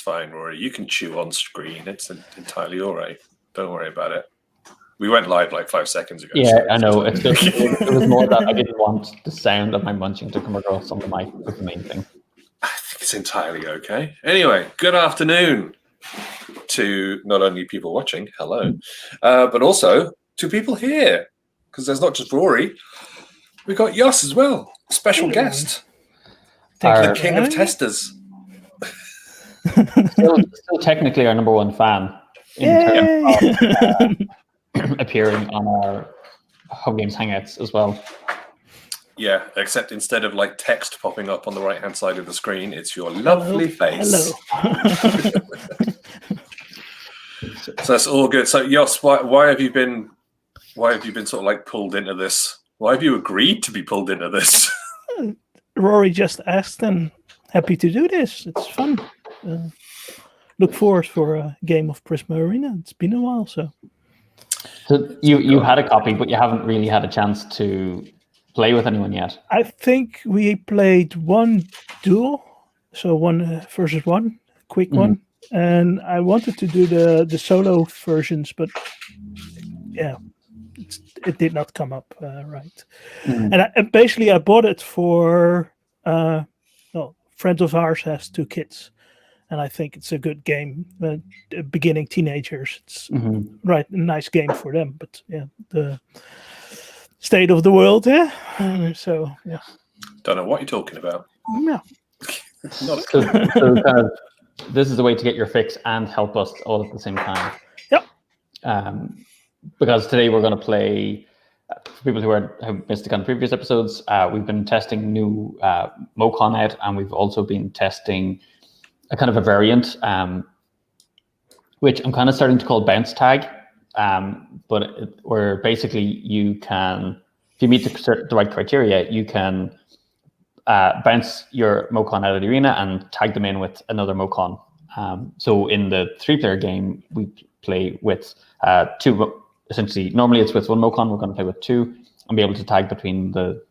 fine, Rory. You can chew on screen. It's entirely all right. Don't worry about it. We went live like 5 seconds ago. Yeah, so I know. It's just, it was more that I didn't want the sound of my munching to come across on the mic was the main thing. I think it's entirely okay. Anyway, good afternoon to not only people watching, hello, but also to people here. Because there's not just Rory. We got Yoss as well. Special guest. The king of testers. Still technically our number one fan in terms of appearing on our Home Games Hangouts as well. Yeah, except instead of like text popping up on the right hand side of the screen, it's your lovely face. Hello. So that's all good. So Yoss, why have you been sort of like pulled into this? Why have you agreed to be pulled into this? Rory just asked, and happy to do this. It's fun. Look forward for a game of Prisma Arena. It's been a while, so you had a copy, but you haven't really had a chance to play with anyone yet. I think we played one duel, so 1 versus 1, quick one, and I wanted to do the solo versions, but yeah. It did not come up right. And basically I bought it for friends of ours has 2 kids, and I think it's a good game. Beginning teenagers, it's a nice game for them. But yeah, the state of the world, so yeah. Don't know what you're talking about. Yeah. So kind of, this is a way to get your fix and help us all at the same time. Yep. Because today we're going to play, for people who have missed it on previous episodes, we've been testing new Mocon out, and we've also been testing a kind of a variant, which I'm kind of starting to call bounce tag, where basically you can, if you meet the right criteria, you can bounce your Mocon out of the arena and tag them in with another Mocon. So in the 3-player game, we play with 2. Essentially, normally it's with 1 Mocon. We're going to play with 2 and be able to tag between the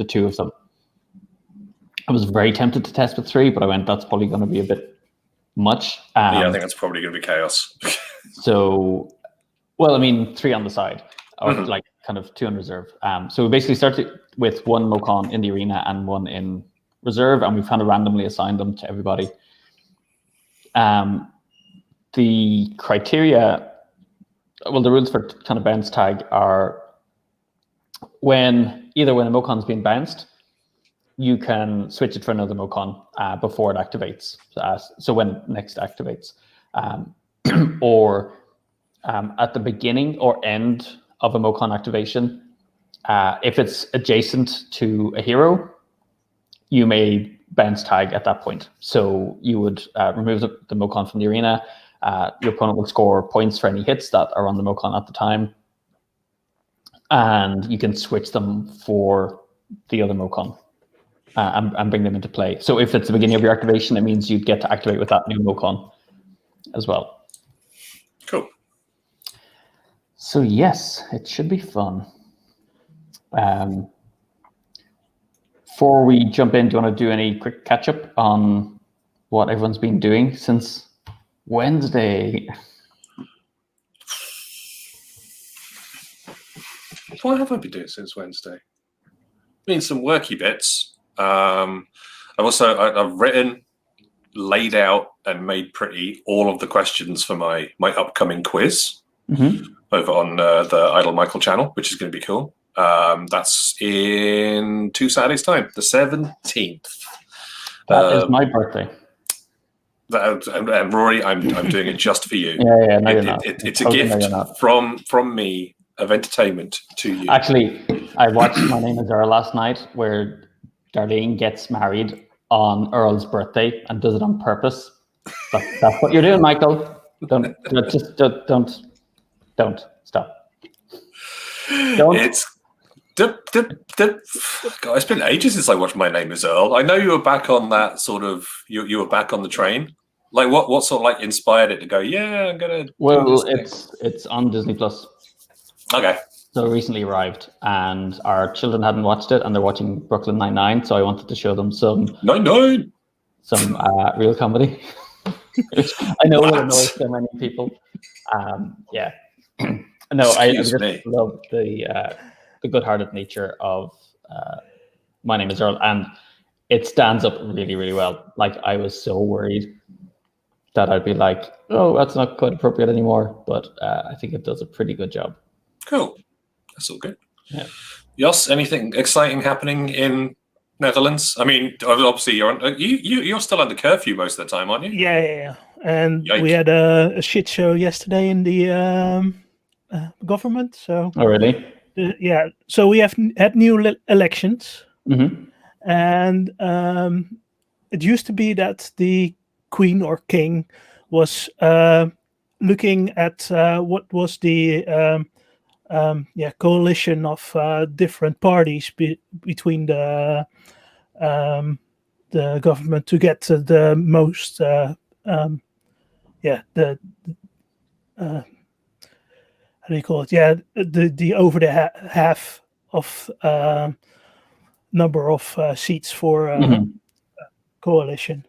2 of them. I was very tempted to test with 3, but I went, that's probably going to be a bit much. Yeah, I think that's probably going to be chaos. So, well, I mean, 3 on the side, or like kind of 2 on reserve. So we basically started with 1 Mocon in the arena and 1 in reserve, and we've kind of randomly assigned them to everybody. The criteria. Well, the rules for kind of bounce tag are when a Mocon's being bounced, you can switch it for another Mocon before it activates. So when next activates, or at the beginning or end of a Mocon activation, if it's adjacent to a hero, you may bounce tag at that point. So you would remove the Mocon from the arena. Your opponent will score points for any hits that are on the Mocon at the time, and you can switch them for the other Mocon and bring them into play. So if it's the beginning of your activation, it means you'd get to activate with that new Mocon as well. Cool. So yes, it should be fun. Before we jump in, do you want to do any quick catch-up on what everyone's been doing since Wednesday? What have I been doing since Wednesday? I mean, some worky bits. I've written, laid out, and made pretty all of the questions for my upcoming quiz over on the Idle Michael channel, which is going to be cool. That's in 2 Saturdays' time, the 17th. That is my birthday. And Rory, I'm doing it just for you. Yeah, no, you're not. It's a gift from me of entertainment to you. Actually, I watched My Name is Earl last night, where Darlene gets married on Earl's birthday and does it on purpose. That's what you're doing, Michael. Don't stop. Don't. God, it's been ages since I watched My Name is Earl. I know you were back on that sort of. You were back on the train. Like what sort of like inspired it to go? Yeah, I'm gonna. Well, it's on Disney Plus. Okay. So it recently arrived, and our children hadn't watched it, and they're watching Brooklyn Nine-Nine. So I wanted to show them some Nine-Nine, some real comedy. I know What? it annoys so many people. Yeah. No, I Excuse just me. love the good-hearted nature of My Name is Earl, and it stands up really, really well. Like, I was so worried that I'd be like, oh, that's not quite appropriate anymore, but I think it does a pretty good job. Cool. That's all good. Yeah. Jos, anything exciting happening in Netherlands? I mean, obviously you're still under curfew most of the time, aren't you? Yeah. And Yike. we had a shit show yesterday in the government. So Oh, really? yeah, so we have had new elections, Mm-hmm. and it used to be that the queen or king was looking at what was the coalition of different parties between the government to get the most how do you call it? Yeah, the over the half of number of seats for coalition.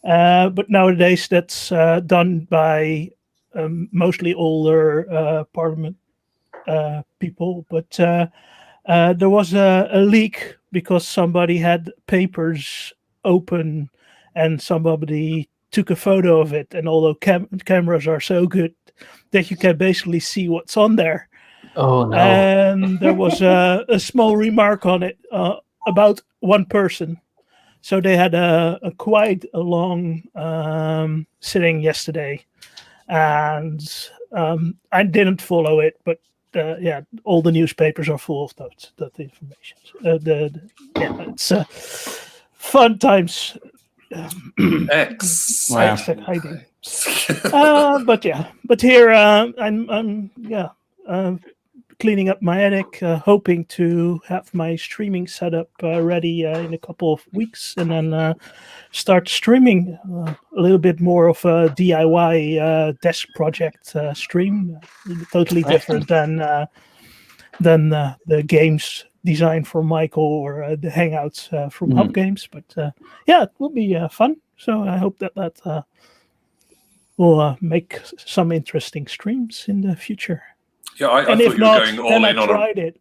But nowadays that's done by mostly older parliament people. But there was a leak because somebody had papers open and somebody took a photo of it. And although cameras are so good that you can basically see what's on there, Oh, no. and there was a small remark on it about one person. So they had quite a long sitting yesterday, and I didn't follow it, but yeah, all the newspapers are full of that information. It's fun times. Exciting. But here I'm cleaning up my attic, hoping to have my streaming setup ready in a couple of weeks, and then start streaming a little bit more of a DIY desk project stream, totally different than the games designed for Michael or the Hangouts from Hub Games. But yeah, it will be fun. So I hope that will make some interesting streams in the future. Yeah, I thought you were going all in on tried it.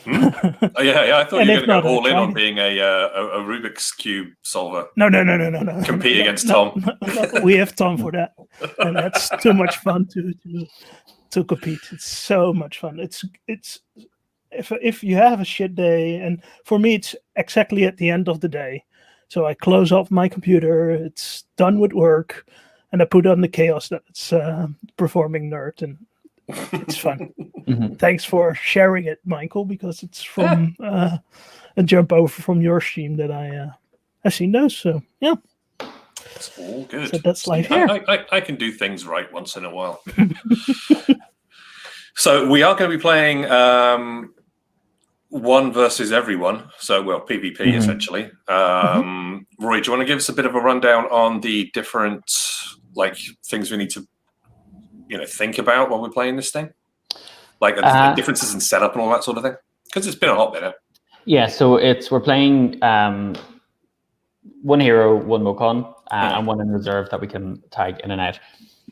Yeah, I thought you were going to go all in on it. being a Rubik's Cube solver. No. Compete against Tom. No, we have Tom for that, and that's too much fun to compete. It's so much fun. It's if you have a shit day, and for me, it's exactly at the end of the day. So I close off my computer. It's done with work, and I put on the chaos that's performing nerd, and it's fun. Thanks for sharing it, Michael, because it's from a jump over from your stream that I've seen those. So yeah, it's all good. So that's life here. I can do things right once in a while. So we are going to be playing one versus everyone. So PvP essentially. Rory, do you want to give us a bit of a rundown on the different things we need to think about while we're playing this thing, like differences in setup and all that sort of thing, because it's been a hot minute. Yeah, so we're playing one hero, one Mokon, and one in reserve that we can tag in and out.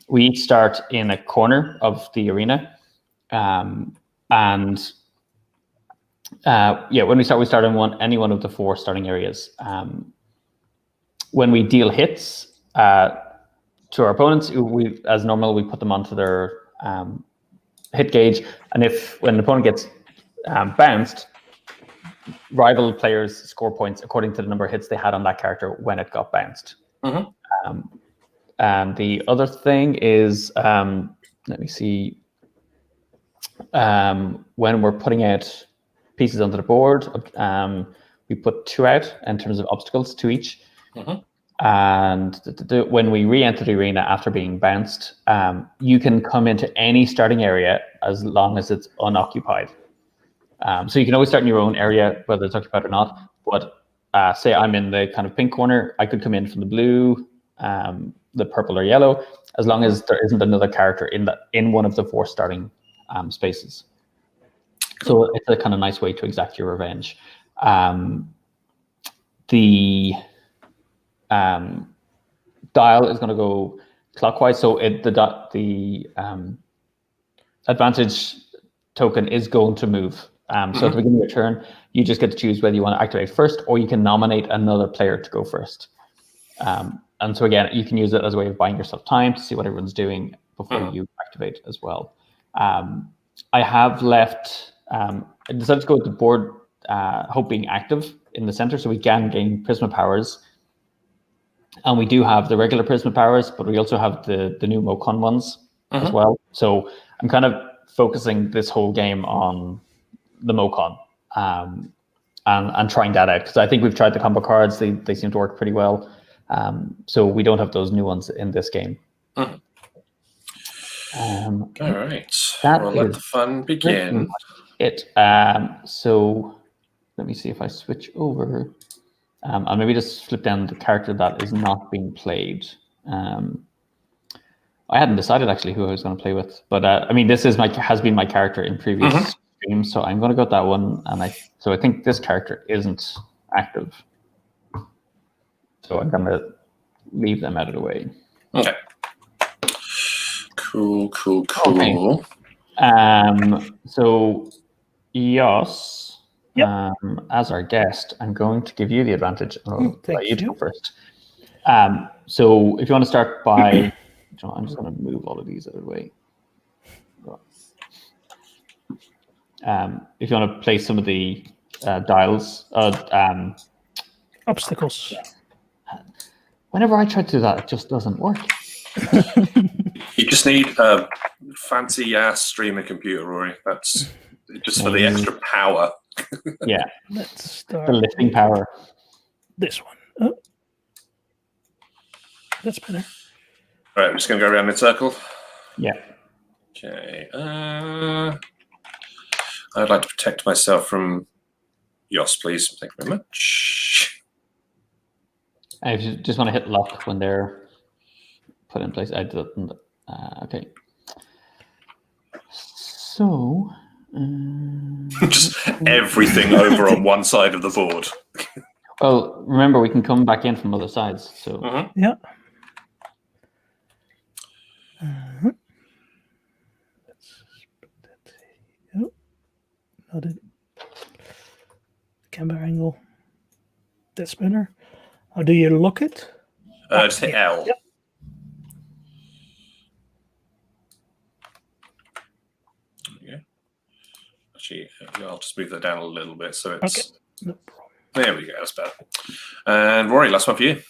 We each start in a corner of the arena, and when we start in any one of the 4 starting areas. When we deal hits to our opponents, as normal, we put them onto their hit gauge, and when the opponent gets bounced, rival players score points according to the number of hits they had on that character when it got bounced. And the other thing is, let me see, when we're putting out pieces onto the board, we put 2 out in terms of obstacles, 2 each. And when we re-enter the arena after being bounced, you can come into any starting area as long as it's unoccupied. So you can always start in your own area, whether it's occupied or not. But say I'm in the kind of pink corner, I could come in from the blue, the purple or yellow, as long as there isn't another character in one of the 4 starting spaces. So it's a kind of nice way to exact your revenge. The dial is going to go clockwise. So the advantage token is going to move. So at the beginning of your turn, you just get to choose whether you want to activate first, or you can nominate another player to go first. And so again, you can use it as a way of buying yourself time to see what everyone's doing before you activate as well. I have left, I decided to go with the board hope being active in the center, so we can gain Prisma powers. And we do have the regular Prisma powers, but we also have the new Mocon ones as well. So I'm kind of focusing this whole game on the Mocon and trying that out, because I think we've tried the combo cards. They seem to work pretty well. So we don't have those new ones in this game. All right. That Well, let the fun begin. So let me see if I switch over. I'll maybe just flip down the character that is not being played. I hadn't decided actually who I was going to play with, but I mean, this is has been my character in previous streams, so I'm going to go with that one. And I think this character isn't active, so I'm going to leave them out of the way. Okay. Cool. Okay. So Yos, as our guest, I'm going to give you the advantage. I'll let you go first. So if you want to start by, I'm just going to move all of these out of the way. If you want to place some of the dials, obstacles. Whenever I try to do that, it just doesn't work. You just need a fancy ass streaming computer, Rory. That's just for the extra power. Yeah. Let's start the lifting power. This one. Oh. That's better. All right, I'm just going to go around in a circle. Yeah. Okay. I'd like to protect myself from Yos, please. Thank you very much. And if you just want to hit lock when they're put in place, I didn't. Okay. So. Just everything over on one side of the board. Well, remember, we can come back in from other sides. So. Yeah. Not it. Camera angle. That spinner. How do you look it? Just hit L. Yep. Yeah. Actually, I'll just move that down a little bit so it's. Okay. No problem. There we go. That's better. And Rory, last one for you.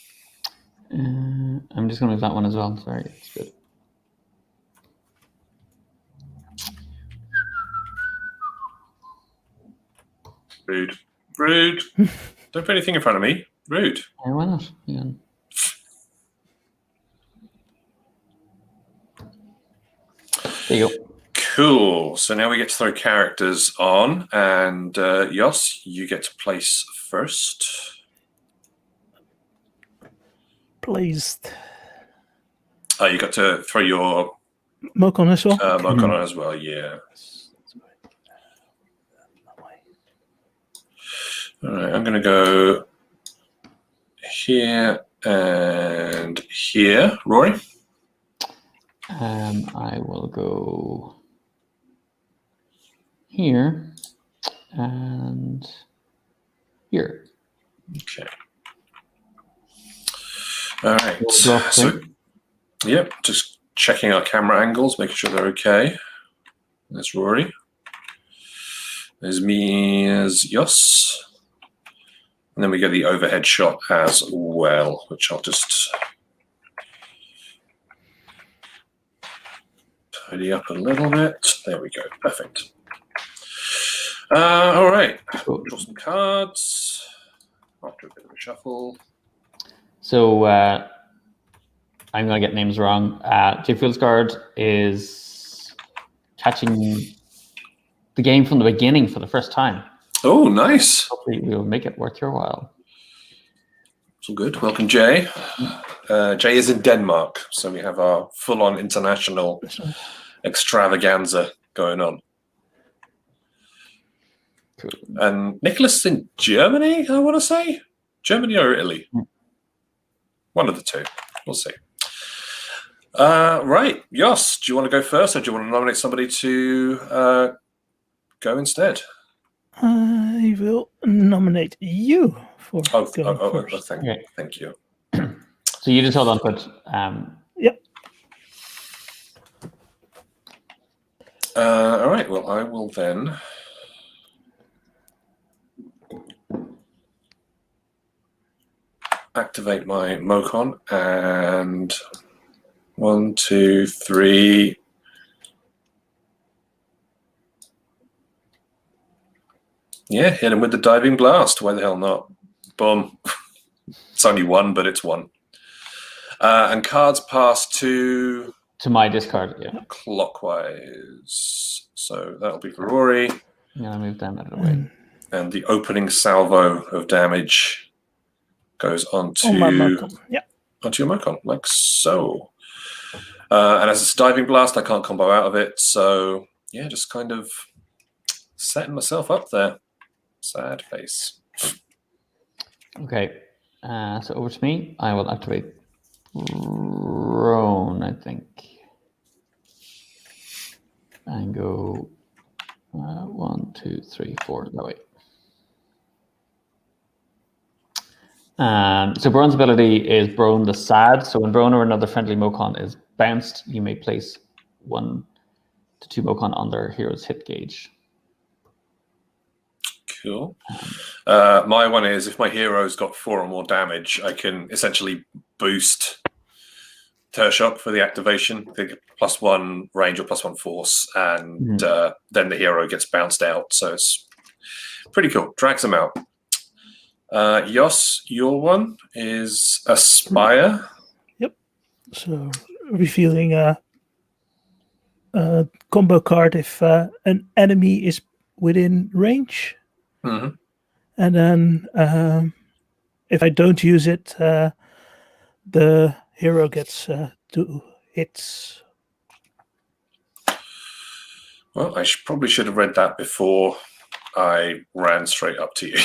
I'm just going to move that one as well. Sorry, it's good. Rude. Don't put anything in front of me. Rude. Yeah, why not? Yeah. There you go. Cool. So now we get to throw characters on, and Yos, you get to place first. Placed. Oh, you got to throw your Mocon as well. Mocon on as well. Yeah. All right, I'm going to go here and here. Rory? I will go here and here. Okay. All right. So, yep, just checking our camera angles, making sure they're okay. There's Rory. There's me as Yos. And then we get the overhead shot as well, which I'll just tidy up a little bit. There we go. Perfect. All right. Draw some cards after a bit of a shuffle. So I'm going to get names wrong. Jay Fieldsguard is catching the game from the beginning for the first time. Oh, nice. Hopefully we'll make it worth your while. So good. Welcome, Jay. Jay is in Denmark, so we have our full-on international extravaganza going on. Cool. And Nicholas is in Germany, I want to say. Germany or Italy? One of the two. We'll see. Right. Jos, do you want to go first, or do you want to nominate somebody to go instead? I will nominate you for going first. Thank you. So you just hold on to it. Yep. All right. Well, I will then activate my Mocon, and 1, 2, 3. Yeah, hit him with the diving blast. Why the hell not? Boom. It's only one, but it's one. And cards pass to my discard. Yeah. Clockwise. So that'll be for Rory. Yeah, I move them out of the way. And the opening salvo of damage goes onto my Mocon. Yeah. Onto your Mocon, like so. And as it's a diving blast, I can't combo out of it. So yeah, just kind of setting myself up there. Sad face. Okay. So over to me. I will activate Roan, I think. And go 1, 2, 3, 4 that way. So Brone's ability is Brone the Sad. So when Brone or another friendly Mocon is bounced, you may place 1 to 2 Mocon on their hero's hit gauge. Cool. My one is if my hero's got 4 or more damage, I can essentially boost Tershock for the activation. They get +1 range or +1 force, and then the hero gets bounced out. So it's pretty cool. Drags them out. Jos, your one is Aspire. Yep. So revealing a combo card if an enemy is within range. Mm-hmm. And then if I don't use it, the hero gets 2 hits. Well, I probably should have read that before I ran straight up to you.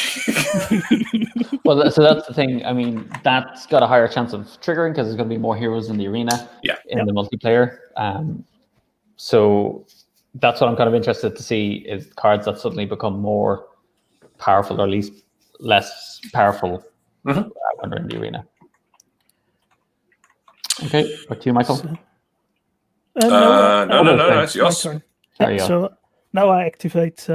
Well, so that's the thing. I mean, that's got a higher chance of triggering because there's going to be more heroes in the arena in the multiplayer. So that's what I'm kind of interested to see is cards that suddenly become more powerful or at least less powerful when we're in the arena. Okay, back to you, Michael. No, it's yours. Sorry, so now I activate.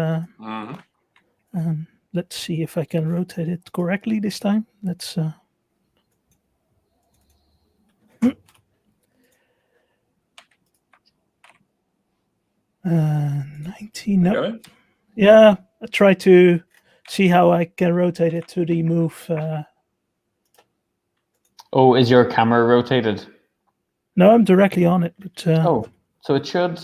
Let's see if I can rotate it correctly this time. Let's. 19. No. Okay. Yeah, I try to see how I can rotate it to the move. Oh, is your camera rotated? No, I'm directly on it. But so it should.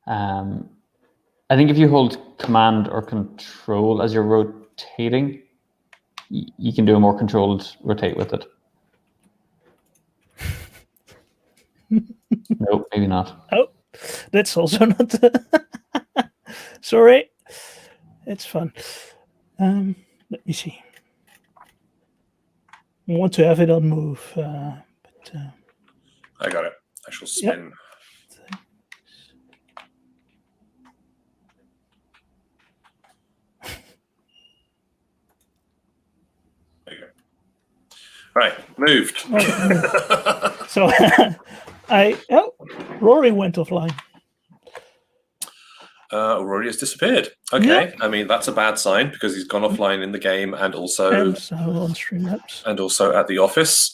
I think if you hold Command or Control as you're rotating, you can do a more controlled rotate with it. No, maybe not. Oh, that's also not. Sorry, it's fun. Let me see. I want to have it on move, but I got it. I shall spin. Yep. There you go. Right, moved. So Rory went offline. Rory has disappeared. Okay, Yep. I mean that's a bad sign because he's gone offline in the game and also on Streamlabs and also at the office.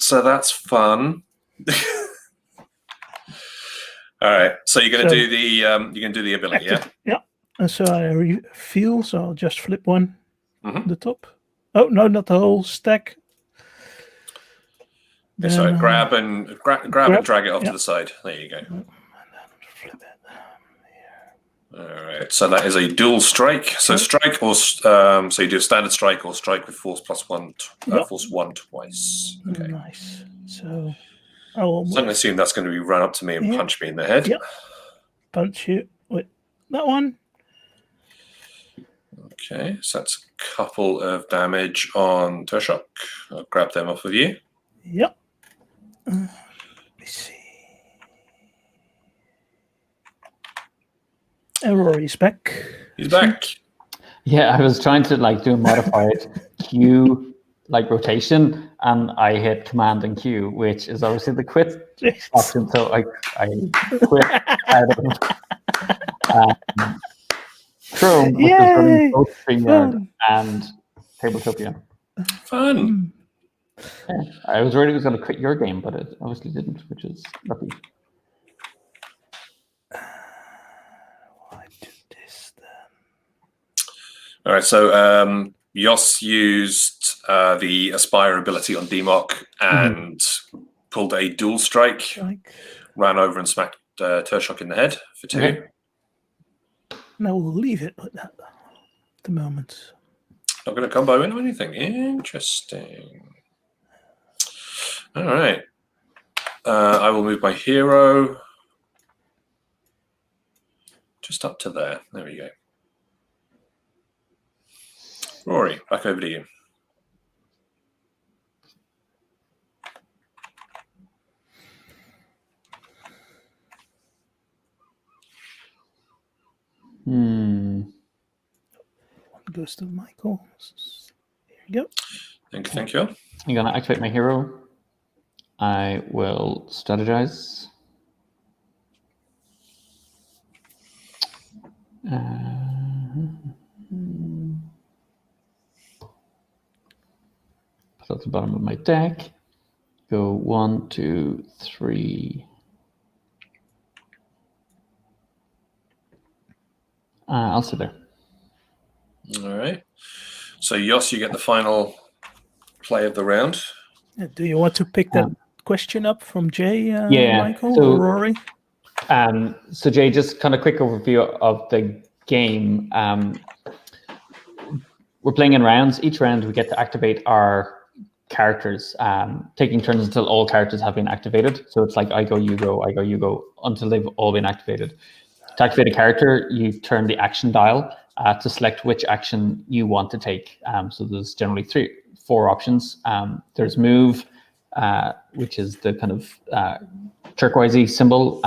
So that's fun. All right, so you're going to do the ability, yeah? Yeah. And so I reveal. So I'll just flip one on the top. Oh no, not the whole stack. Then, so grab and drag it off to the side. There you go. Flip it. All right, so that is a dual strike. So strike or so you do a standard strike or strike with force +1, force 1 twice. Okay, nice. So I'm going to assume that's going to be run up to me and punch me in the head. Yep. Punch you with that one. Okay, so that's a couple of damage on Tershock. I'll grab them off of you. Yep. Let me see. And Rory's back. He's back. Yeah, I was trying to do a modified Q rotation, and I hit Command and Q, which is obviously the quit option. So I quit out of Chrome, which is running both StreamYard and Tabletopia. Fun. Yeah, I was worried it was going to quit your game, but it obviously didn't, which is lucky. Why do this then? All right, so Yoss used the Aspire ability on Demok and pulled a dual strike, ran over and smacked Tershok in the head for 2. Okay. Now we'll leave it like that at the moment. Not going to combo into anything. Interesting. All right. I will move my hero just up to there. There we go. Rory, back over to you. One goes to Michael. Here you go. Thank you. I'm going to activate my hero. I will strategize. Put at the bottom of my deck. Go 1, 2, 3. I'll sit there. All right. So, Yoss, you get the final play of the round. Do you want to pick that question up from Jay, Michael, so, or Rory? So, Jay, just kind of quick overview of the game. We're playing in rounds. Each round, we get to activate our characters, taking turns until all characters have been activated. So it's like I go, you go, I go, you go, until they've all been activated. To activate a character, you turn the action dial to select which action you want to take. So there's generally 4 options. There's move, which is the kind of turquoisey symbol,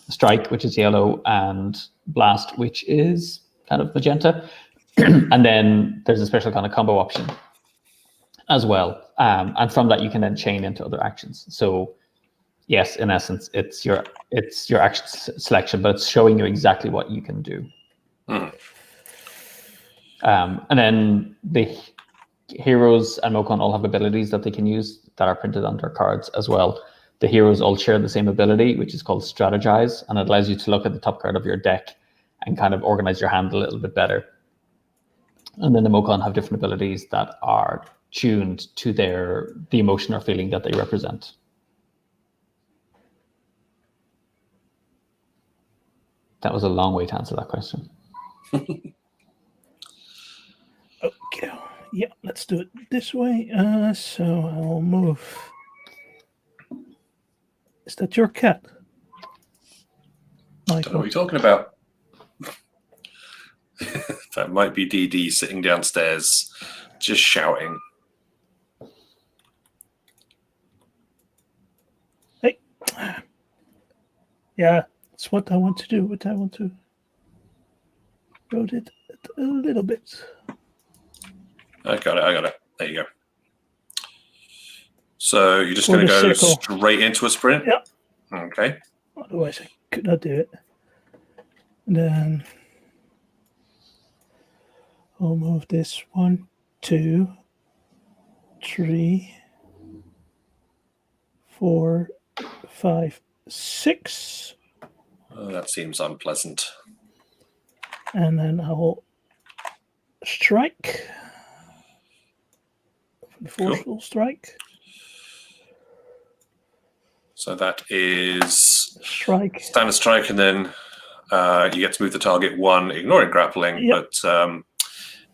strike, which is yellow, and blast, which is kind of magenta. And then there's a special kind of combo option as well. And from that, you can then chain into other actions. So yes, in essence, it's your action selection, but it's showing you exactly what you can do. And then the heroes and Mokon all have abilities that they can use that are printed on their cards as well. The heroes all share the same ability, which is called Strategize, and it allows you to look at the top card of your deck and kind of organize your hand a little bit better. And then the Mokon have different abilities that are tuned to the emotion or feeling that they represent. That was a long way to answer that question. Okay. Yeah, let's do it this way. So I'll move. Is that your cat, Michael? What are we talking about? That might be DD sitting downstairs, just shouting. Hey. Yeah, it's what I want to do. But I want to rotate it a little bit. I got it. There you go. So you're just going to go straight into a sprint? Yeah. Okay. Otherwise, I could not do it. And then I'll move this 1, 2, 3, 4, 5, 6. Oh, that seems unpleasant. And then I'll strike. The forceful strike. So that is strike. Standard strike, and then you get to move the target 1, ignoring grappling. Yep. But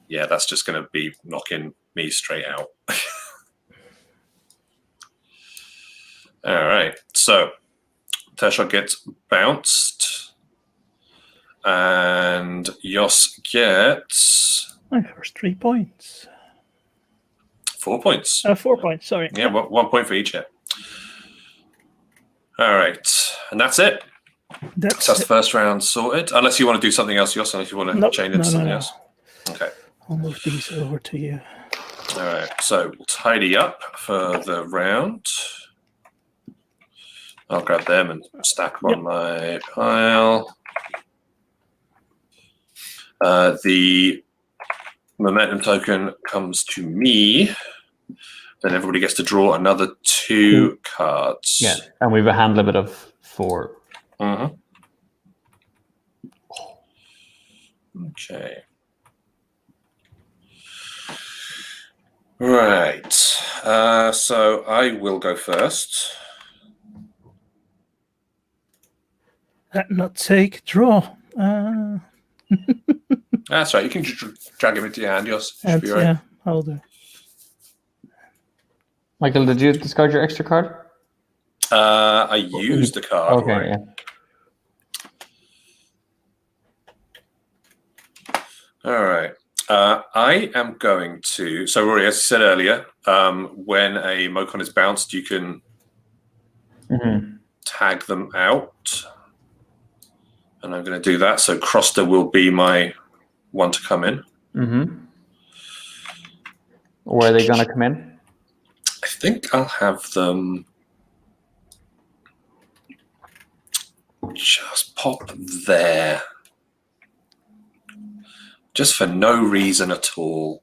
yeah, that's just going to be knocking me straight out. All right. So Tershok gets bounced, and Yoss gets my first 3 points. 4 points. 4 points. Sorry. Yeah, 1 point for each hit. All right, and that's it. That's So that's the first round sorted. Unless you want to do something else, Jos, if you want to Nope, chain into something no. else. Okay. I'll move these over to you. All right. So we'll tidy up for the round. I'll grab them and stack them on my pile. The momentum token comes to me. Then everybody gets to draw another 2 cards. Yeah, and we have a hand limit of 4. Mm-hmm. Okay. Right. So I will go first. Not take, draw. That's right. You can drag him into your hand, Jos. Should be right. Yeah, I'll do. Michael, did you discard your extra card? I used the card. Okay, right? yeah. All right. I am going to. So, Rory, as I said earlier, when a Mocon is bounced, you can tag them out. And I'm going to do that. So, Croster will be my one to come in. Where are they going to come in? I think I'll have them just pop there. Just for no reason at all.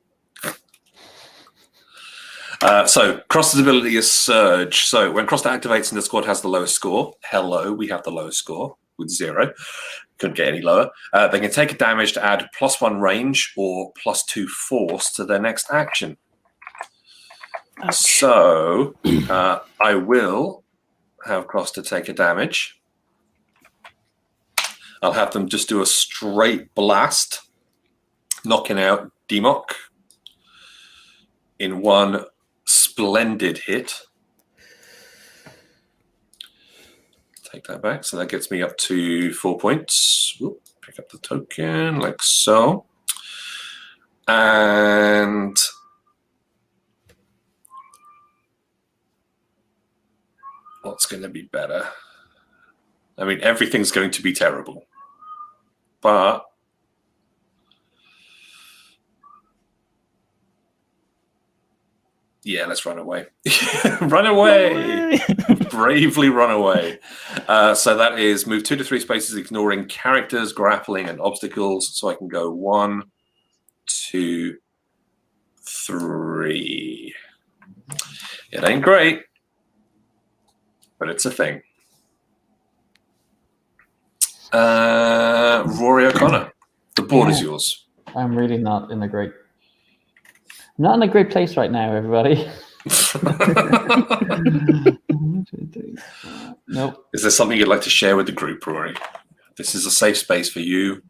So Croster's ability is Surge. So when Croster activates and the squad has the lowest score, hello, we have the lowest score with 0. Couldn't get any lower. They can take a damage to add +1 range or +2 force to their next action. Ouch. So I will have Croster take a damage. I'll have them just do a straight blast, knocking out Demok in one splendid hit. Take that back. So that gets me up to 4 points. Whoop, pick up the token like so. And what's going to be better? I mean, everything's going to be terrible. But yeah, let's run away. Run away! Bravely run away. So that is move 2 to 3 spaces, ignoring characters, grappling, and obstacles. So I can go 1, 2, 3. It ain't great, but it's a thing. Rory O'Connor, the board is yours. I'm really not in a great place right now, everybody. Nope. Is there something you'd like to share with the group, Rory? This is a safe space for you.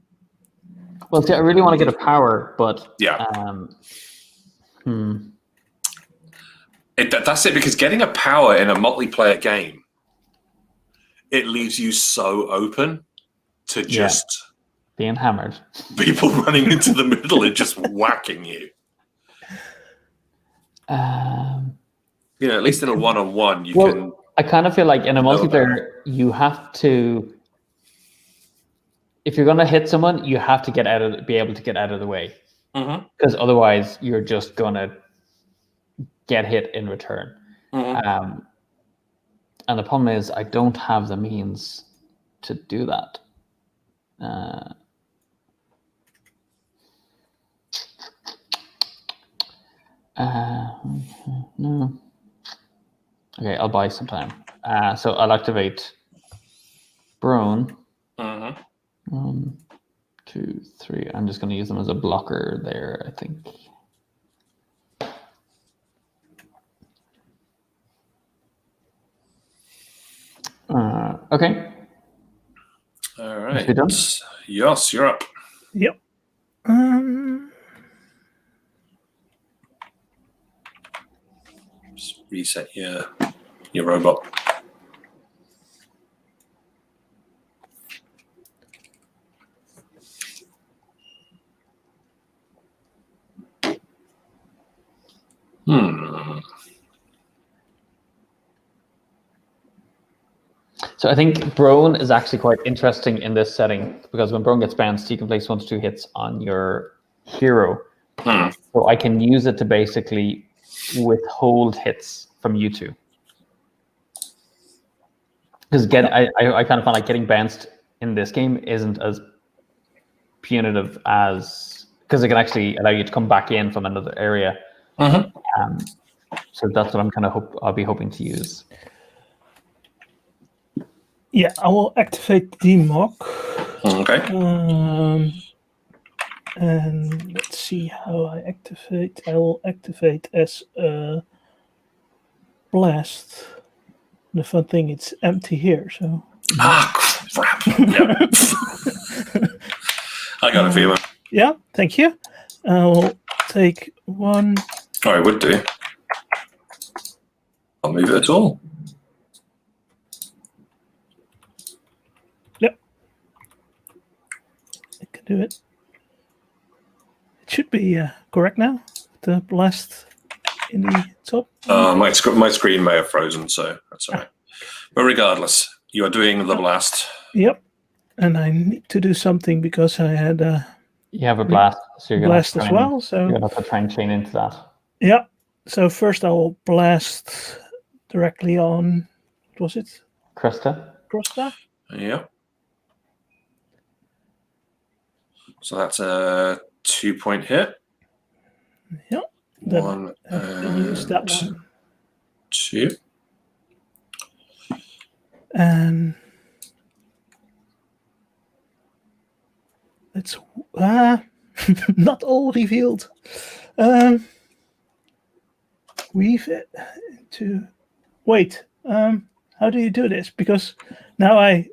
Well, see, I really want to get a power, but yeah. That's it, because getting a power in a multiplayer game, it leaves you so open to just being hammered. People running into the middle and just whacking you. At least in a one-on-one, you can. I kind of feel like in a multiplayer, you have to. If you're going to hit someone, you have to be able to get out of the way, because otherwise you're just going to get hit in return. And the problem is, I don't have the means to do that. No. Okay, I'll buy some time. So I'll activate Brone. 1, 2, 3. I'm just going to use them as a blocker there, I think. Okay. All right. Yes, you're up. Yep. Just reset your robot. So I think Brone is actually quite interesting in this setting because when Brone gets bounced, he can place 1 to 2 hits on your hero. So I can use it to basically withhold hits from you two. Because again, I kind of find like getting bounced in this game isn't as punitive as, because it can actually allow you to come back in from another area. So that's what I'm kind of I'll be hoping to use. Yeah, I will activate the mock. Okay. And let's see how I activate. I will activate as a blast. The fun thing, it's empty here, so. Crap. Yep. I got a feeling. Yeah, thank you. I'll take 1. I would do. I'll move it at all. Yep. I can do it. It should be correct now. The blast in the top. My screen may have frozen, so that's all right. But regardless, you are doing the blast. Yep. And I need to do something because I had you have a blast, so you're blast as well. So you're gonna have to try and chain into that. Yeah. So first I will blast directly on. What was it? Krista. Yeah. So that's a 2-point hit. Yep. 1 and use that one. 2. And it's not all revealed. Weave it into. Wait. How do you do this? Because now I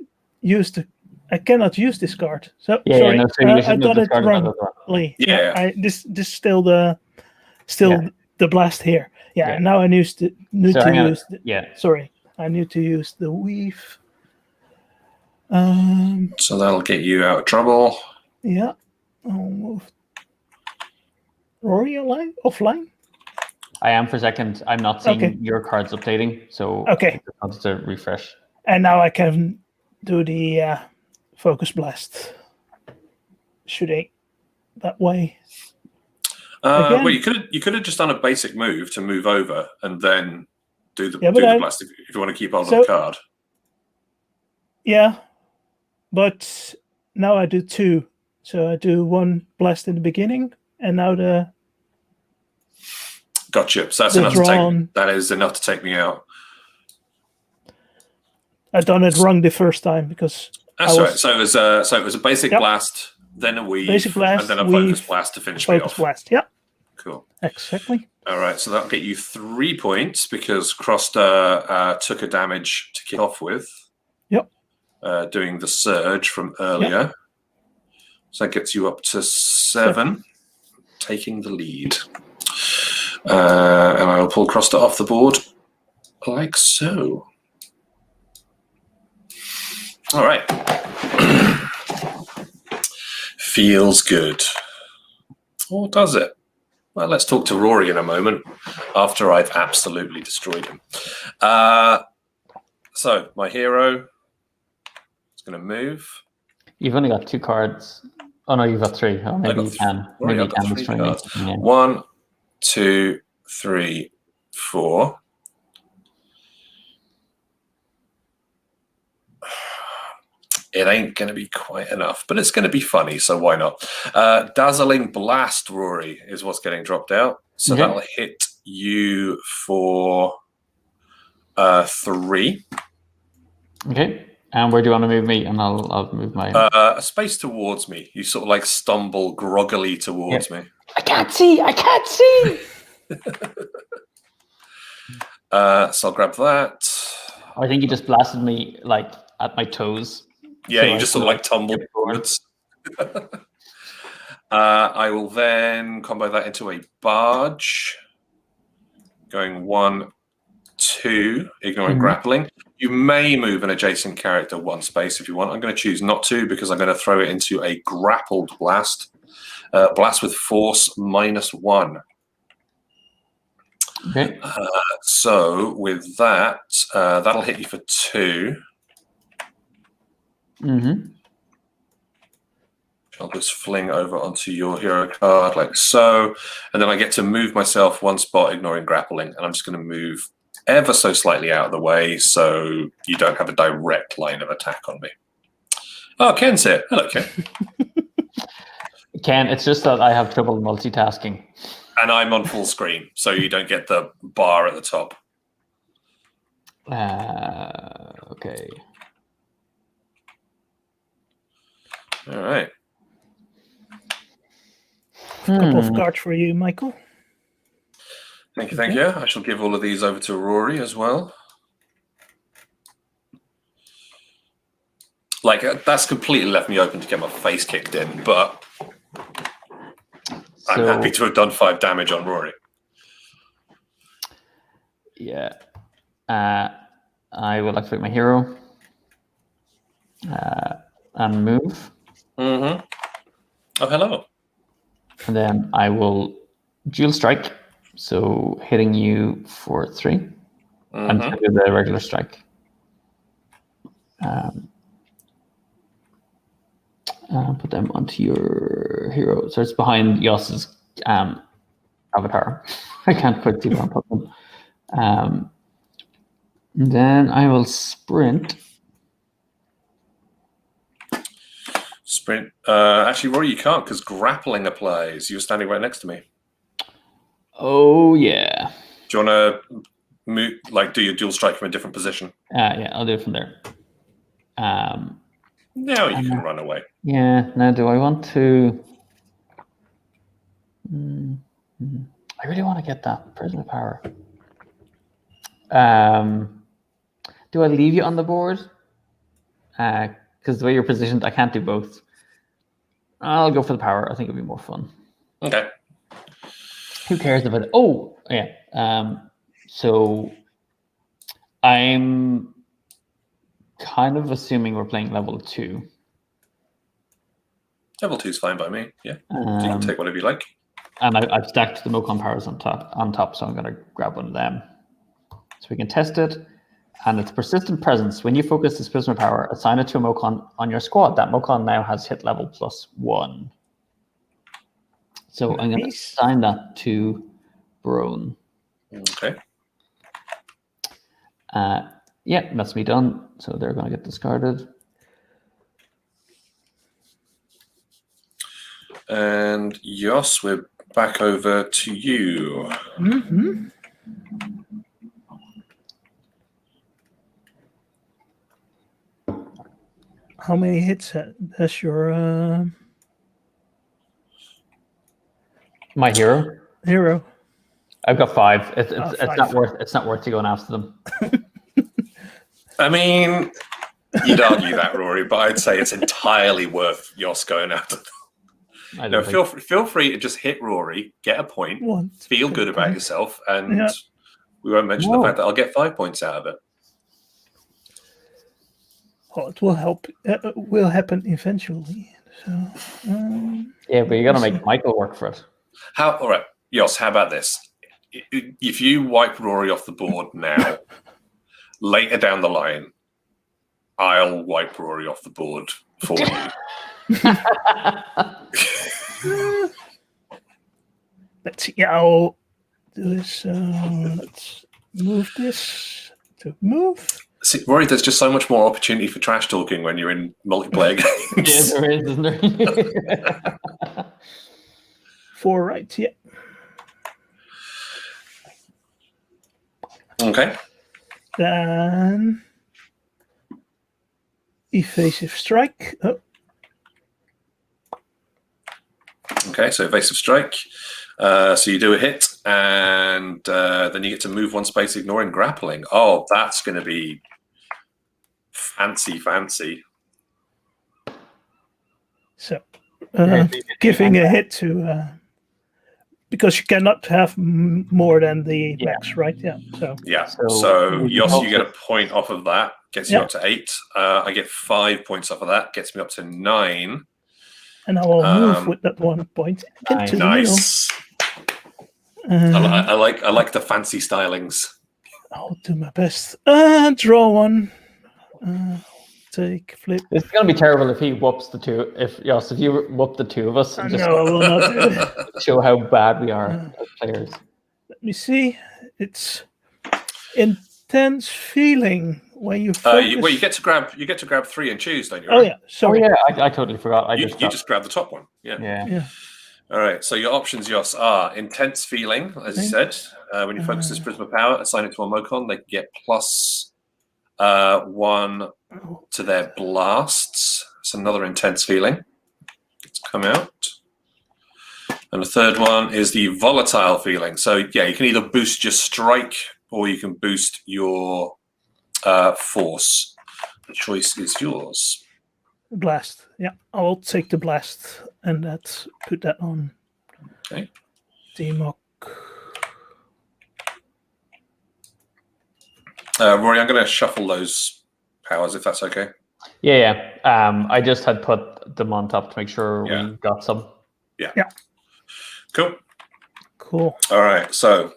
cannot use this card. So sorry, I done it wrongly. Yeah. This is still the blast here. Yeah. And now I need to use. Sorry, I need to use the weave. So that'll get you out of trouble. Yeah. I'll move. Rory offline? I am for a second. I'm not seeing your cards updating, so okay. I just wanted to refresh. And now I can do the focus blast. Shooting that way. Well, you could have just done a basic move to move over and then do the blast if you want to keep on the card. Yeah, but now I do 2. So I do 1 blast in the beginning, and now the. Gotcha. So that's enough to take. That is enough to take me out. I done it wrong the first time because. That's right. So it was a basic blast, then a weave, basic blast, and then a focus blast to finish me off. Focus blast. Yeah. Cool. Exactly. All right. So that'll get you 3 points because Crosta took a damage to kick off with. Yep. Doing the surge from earlier. Yep. So that gets you up to 7, taking the lead. And I will pull Crosta off the board like so. All right. Feels good. Or does it? Well, let's talk to Rory in a moment after I've absolutely destroyed him. So my hero is going to move. You've only got 2 cards. Oh no, you've got 3. Oh, maybe you can. Maybe you can destroy me. Yeah. 1, 2, 3, 4. It ain't going to be quite enough, but it's going to be funny, so why not? Dazzling Blast, Rory, is what's getting dropped out. So that'll hit you for 3. Okay. And where do you want to move me? And I'll move my... a space towards me. You sort of like stumble groggily towards me. I can't see! So I'll grab that. I think you just blasted me like at my toes. Yeah, so you just sort of like tumbled forwards. I will then combo that into a barge. Going 1, 2, ignoring grappling. You may move an adjacent character 1 space if you want. I'm going to choose not to because I'm going to throw it into a grappled blast. Blast with force -1. Okay. So with that, that'll hit you for 2. Mm-hmm. I'll just fling over onto your hero card like so, and then I get to move myself one spot, ignoring grappling, and I'm just going to move ever so slightly out of the way so you don't have a direct line of attack on me. Oh, Ken's here. Hello, Ken. Ken, it's just that I have trouble multitasking. And I'm on full screen, so you don't get the bar at the top. Okay. All right. A couple of cards for you, Michael. Thank you, thank you. I shall give all of these over to Rory as well. Like, that's completely left me open to get my face kicked in, but I'm happy to have done 5 damage on Rory. Yeah. I will activate my hero and move. Mm-hmm. Oh, hello. And then I will dual strike, so hitting you for 3. And do the regular strike. Put them onto your hero. So it's behind Yoss's avatar. I can't put two on top of them. Then I will sprint. Sprint. Actually, Rory, you can't because grappling applies. You're standing right next to me. Oh, yeah. Do you want to move, like, do your dual strike from a different position? Yeah, I'll do it from there. Now you can run away. Yeah. Now, do I want to? I really want to get that Prisma power. Do I leave you on the board? Because the way you're positioned, I can't do both. I'll go for the power. I think it'll be more fun. Okay. Who cares about it? Oh, yeah. So I'm kind of assuming we're playing level 2. Level 2 is fine by me. Yeah. So you can take whatever you like. And I've stacked the Mokon powers on top, so I'm going to grab one of them. So we can test it. And it's persistent presence. When you focus this Prisma power, assign it to a Mokon on your squad. That Mokon now has hit level +1. So I'm going to assign that to Brone. Okay. Yeah, that's me done. So they're going to get discarded. And Yoss, we're back over to you. Mm-hmm. How many hits has your My hero? hero? I've got 5. It's 5. not worth you going after them. I mean, you'd argue that, Rory, but I'd say it's entirely worth Yoss going after them. No, feel free to just hit Rory, get a point, feel good about yourself, and we won't mention the fact that I'll get 5 points out of it. Oh, it will help. It will happen eventually. So, yeah, but you got to make Michael work for it. All right, Yoss, how about this? If you wipe Rory off the board now, later down the line, I'll wipe Rory off the board for you. Let's see. Yeah, I'll do this. Let's move this to move. See, Rory, there's just so much more opportunity for trash talking when you're in multiplayer games. Yeah, there is, isn't there? 4 right, yeah. Okay. Then evasive strike. Oh. Okay, so evasive strike. So you do a hit, and then you get to move 1 space, ignoring grappling. Oh, that's going to be fancy. So, giving a hit to because you cannot have more than the max, right? Yeah. So Yoss, you get a point off of that. Gets you up to 8. I get 5 points off of that. Gets me up to 9. And I will move with that 1 point into the middle. I like the fancy stylings. I'll do my best. Draw 1. take flip. It's gonna be terrible if he whoops the two. If you whoop the two of us, and just No, I will not do it. show how bad we are as players. Let me see. It's intense feeling when you focus. You get to grab 3 and choose, don't you? Oh Rory? yeah, sorry. Oh yeah, I totally forgot. You just grab the top one. Yeah. Yeah. All right. So your options, Jos, are intense feeling, as you said. When you focus this Prisma power, assign it to a Mocon, they get plus 1 to their blasts. It's another intense feeling. It's come out. And the third one is the volatile feeling. So yeah, you can either boost your strike or you can boost your force. The choice is yours. Blast. Yeah, I will take the blast and put that on. Okay. Demok. Rory, I'm going to shuffle those powers if that's okay. Yeah. I just had put them on top to make sure we got some. Yeah. Cool. All right. So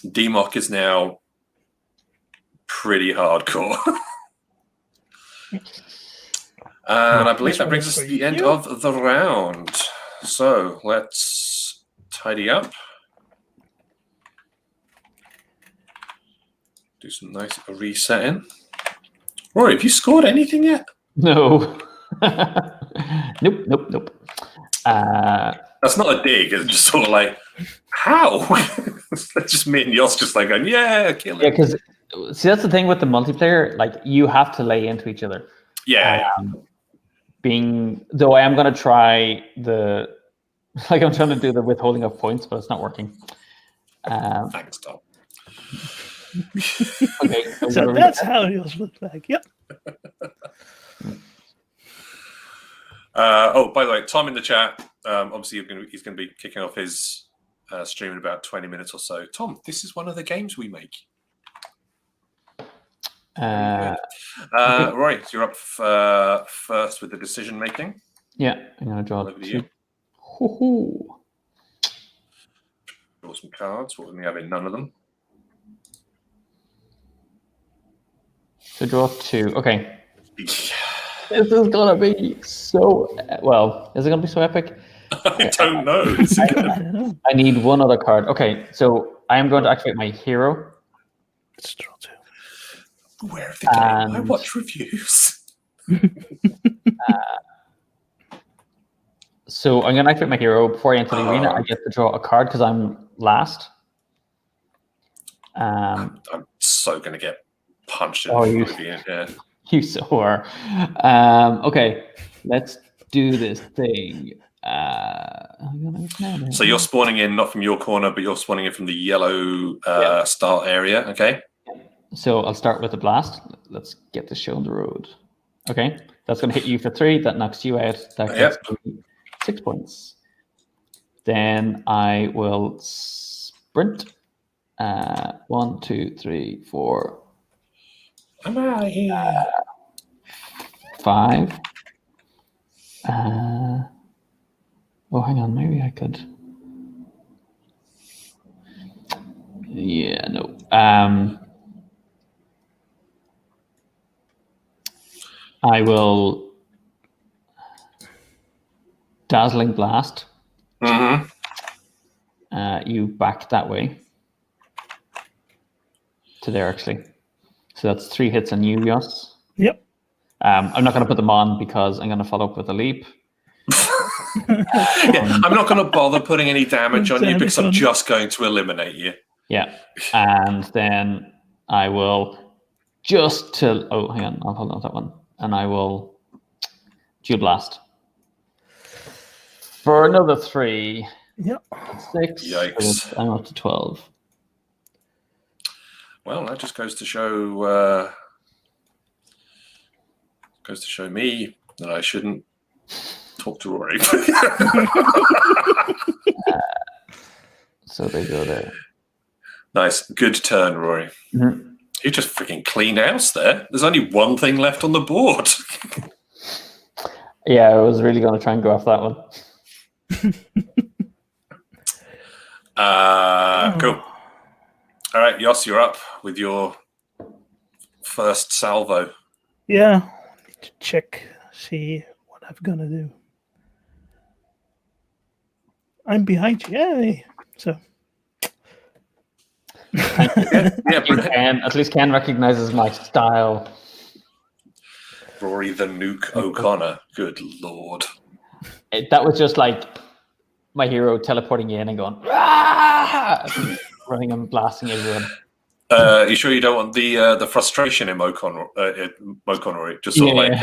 Demok is now pretty hardcore. And I believe that brings us to the end of the round. So let's tidy up. Do some nice resetting. Rory, have you scored anything yet? No. Nope. That's not a dig. It's just sort of like, how? That's just me and Jos just like going, yeah, kill it. Yeah, because see, that's the thing with the multiplayer. Like, you have to lay into each other. Yeah. Though I am going to try I'm trying to do the withholding of points, but it's not working. Thanks, Tom. Okay, So that's how it look like. Yep. By the way, Tom in the chat. Obviously, he's going to be kicking off his stream in about 20 minutes or so. Tom, this is one of the games we make. Rory, so you're up first with the decision making. Yeah, I'm going to draw Over to you. Draw some cards. What would we have in? None of them. So draw 2. Okay. This is going to be so... Well, is it going to be so epic? I don't know. I need one other card. Okay, so I am going to activate my hero. Let's draw 2. Where of the game? I watch reviews. So I'm going to activate my hero. Before I enter the arena, I get to draw a card because I'm last. I'm so going to get punched in the end. Yeah. You so are. Okay, let's do this thing. So you're spawning in not from your corner, but you're spawning in from the yellow start area. Okay. So I'll start with the blast. Let's get this show on the road. Okay, that's going to hit you for 3. That knocks you out. That gets me 6 points. Then I will sprint. 1, 2, 3, 4. I'm out of here. 5. Oh, hang on. Maybe I could. Yeah, no. I will Dazzling Blast. Mm-hmm. You back that way to there, actually. So that's 3 hits on you, Jos. Yep. I'm not going to put them on because I'm going to follow up with a leap. I'm not going to bother putting any damage on you because I'm just going to eliminate you. Yeah. And then I will oh, hang on. I'll hold on to that one. And I will Dual Blast. For another 3. Yep. 6. Yikes. So I'm up to 12. Well, that just goes to show me that I shouldn't talk to Rory. So they go there. Nice. Good turn, Rory. Mm-hmm. You just freaking cleaned house there. There's only one thing left on the board. Yeah, I was really going to try and go off that one. Cool. All right, Jos, you're up with your first salvo. Yeah, to check, see what I'm gonna do. I'm behind you. Yay! So Yeah, At least Ken recognizes my style. Rory the Nuke O'Connor. Good lord. That was just like my hero teleporting in and going, "Rah!" running and blasting everyone. You sure you don't want the frustration in Mocon, Rory? Just sort of like.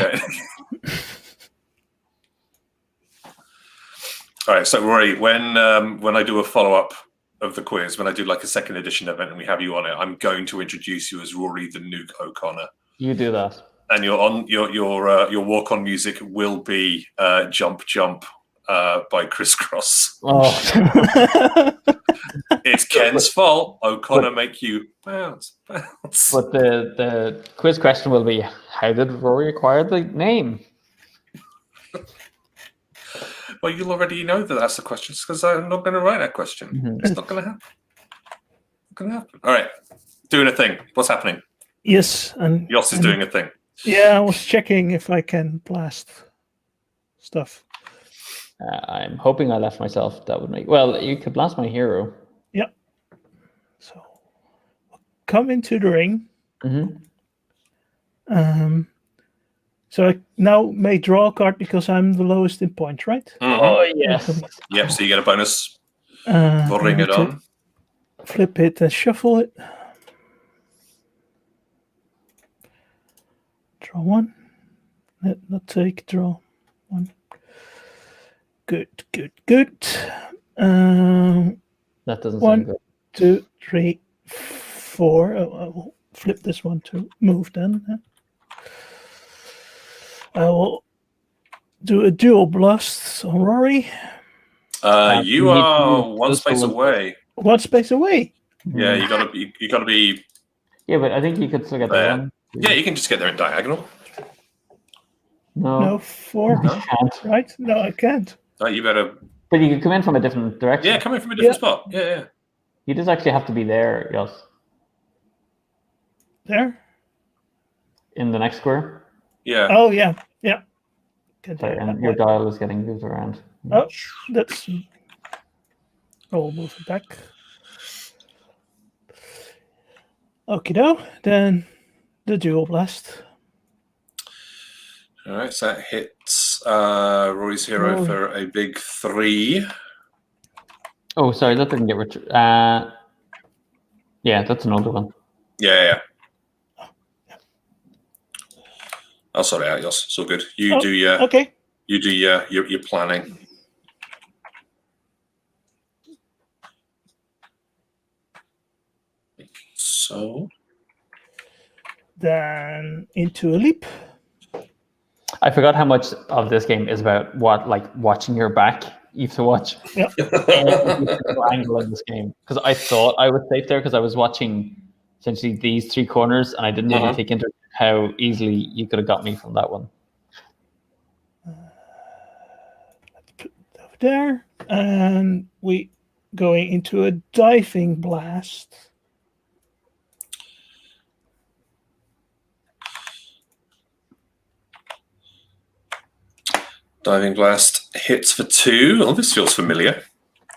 All right, so Rory, when I do a follow up of the quiz, when I do like a second edition event and we have you on it, I'm going to introduce you as Rory the Nuke O'Connor. You do that, and your walk on music will be "Jump Jump" by Crisscross. Oh. It's Ken's fault. O'Connor make you bounce. But the quiz question will be: how did Rory acquire the name? Well, you'll already know that's the question because I'm not going to write that question. Mm-hmm. It's not going to happen. Not going to happen. All right, doing a thing. What's happening? Yes, and Yoss is doing a thing. Yeah, I was checking if I can blast stuff. I'm hoping I left myself. That would make you could blast my hero. Yep. So come into the ring. Mm-hmm. So I now may draw a card because I'm the lowest in points, right? Mm-hmm. Oh yes. Yep. So you get a bonus for ring it on. Flip it and shuffle it. Draw one. Not take. Draw one. Good. That doesn't sound good. 1, 2, 3, 4. I will flip this one to move then. I will do a dual blast on Rory. You are one space away. One space away. Yeah, you gotta be. Yeah, but I think you could still get that one. Yeah, you can just get there in diagonal. No, 4. you can't. Right? No, I can't. No, you better. But you can come in from a different direction. Yeah, come in from a different spot. Yeah. You just actually have to be there, Yoss. There? In the next square. Yeah. Oh, yeah. Sorry, and your dial is getting moved around. Oh, that's. I'll move it back. Okie-doke. Then the dual blast. All right, so that hits Rory's hero for a big 3. Oh, sorry, that didn't get returned. Yeah, that's an older one. Yeah. I'll sort it out, Yoss. It's all good. You do your okay. You do your planning. So Then into a leap. I forgot how much of this game is about watching your back. You have to watch every angle in this game. Because I thought I was safe there because I was watching essentially these 3 corners, and I didn't really take into how easily you could have got me from that one. Let's put it over there, and we going into a diving blast. diving blast hits for 2. Oh, this feels familiar.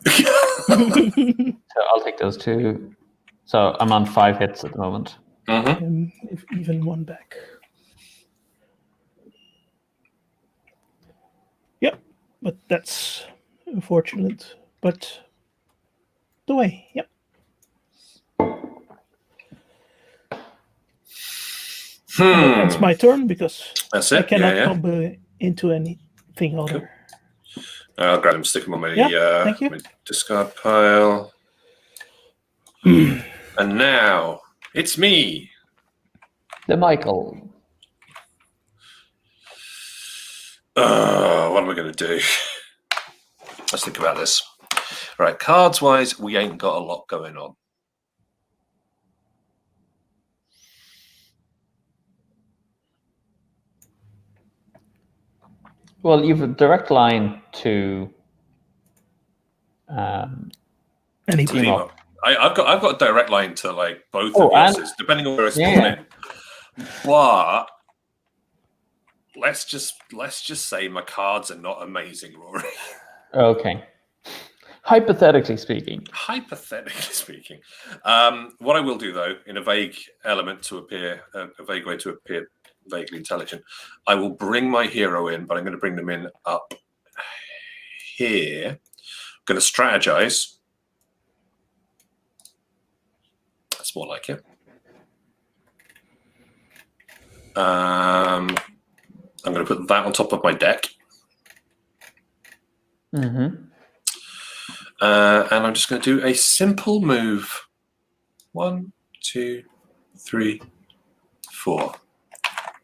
So I'll take those 2. So I'm on 5 hits at the moment. And if even one back. Yep, but that's unfortunate. But the way, yep. That's my turn because That's it. I cannot combo into anything other. Cool. I'll grab him, stick him on my, thank you. my discard pile. And now it's me. The Michael. What am I going to do? Let's think about this. All right, cards-wise, we ain't got a lot going on. Well, you've a direct line to any team up. I've got a direct line to like both of yours, depending on where I spawn in. But let's just say my cards are not amazing, Rory. Okay. Hypothetically speaking. Hypothetically speaking, what I will do though, in a vague element to appear, a vague way to appear vaguely intelligent, I will bring my hero in, but I'm going to bring them in up here. I'm going to strategize. That's more like it. I'm going to put that on top of my deck. Mm-hmm. And I'm just going to do a simple move. 1, 2, 3, 4.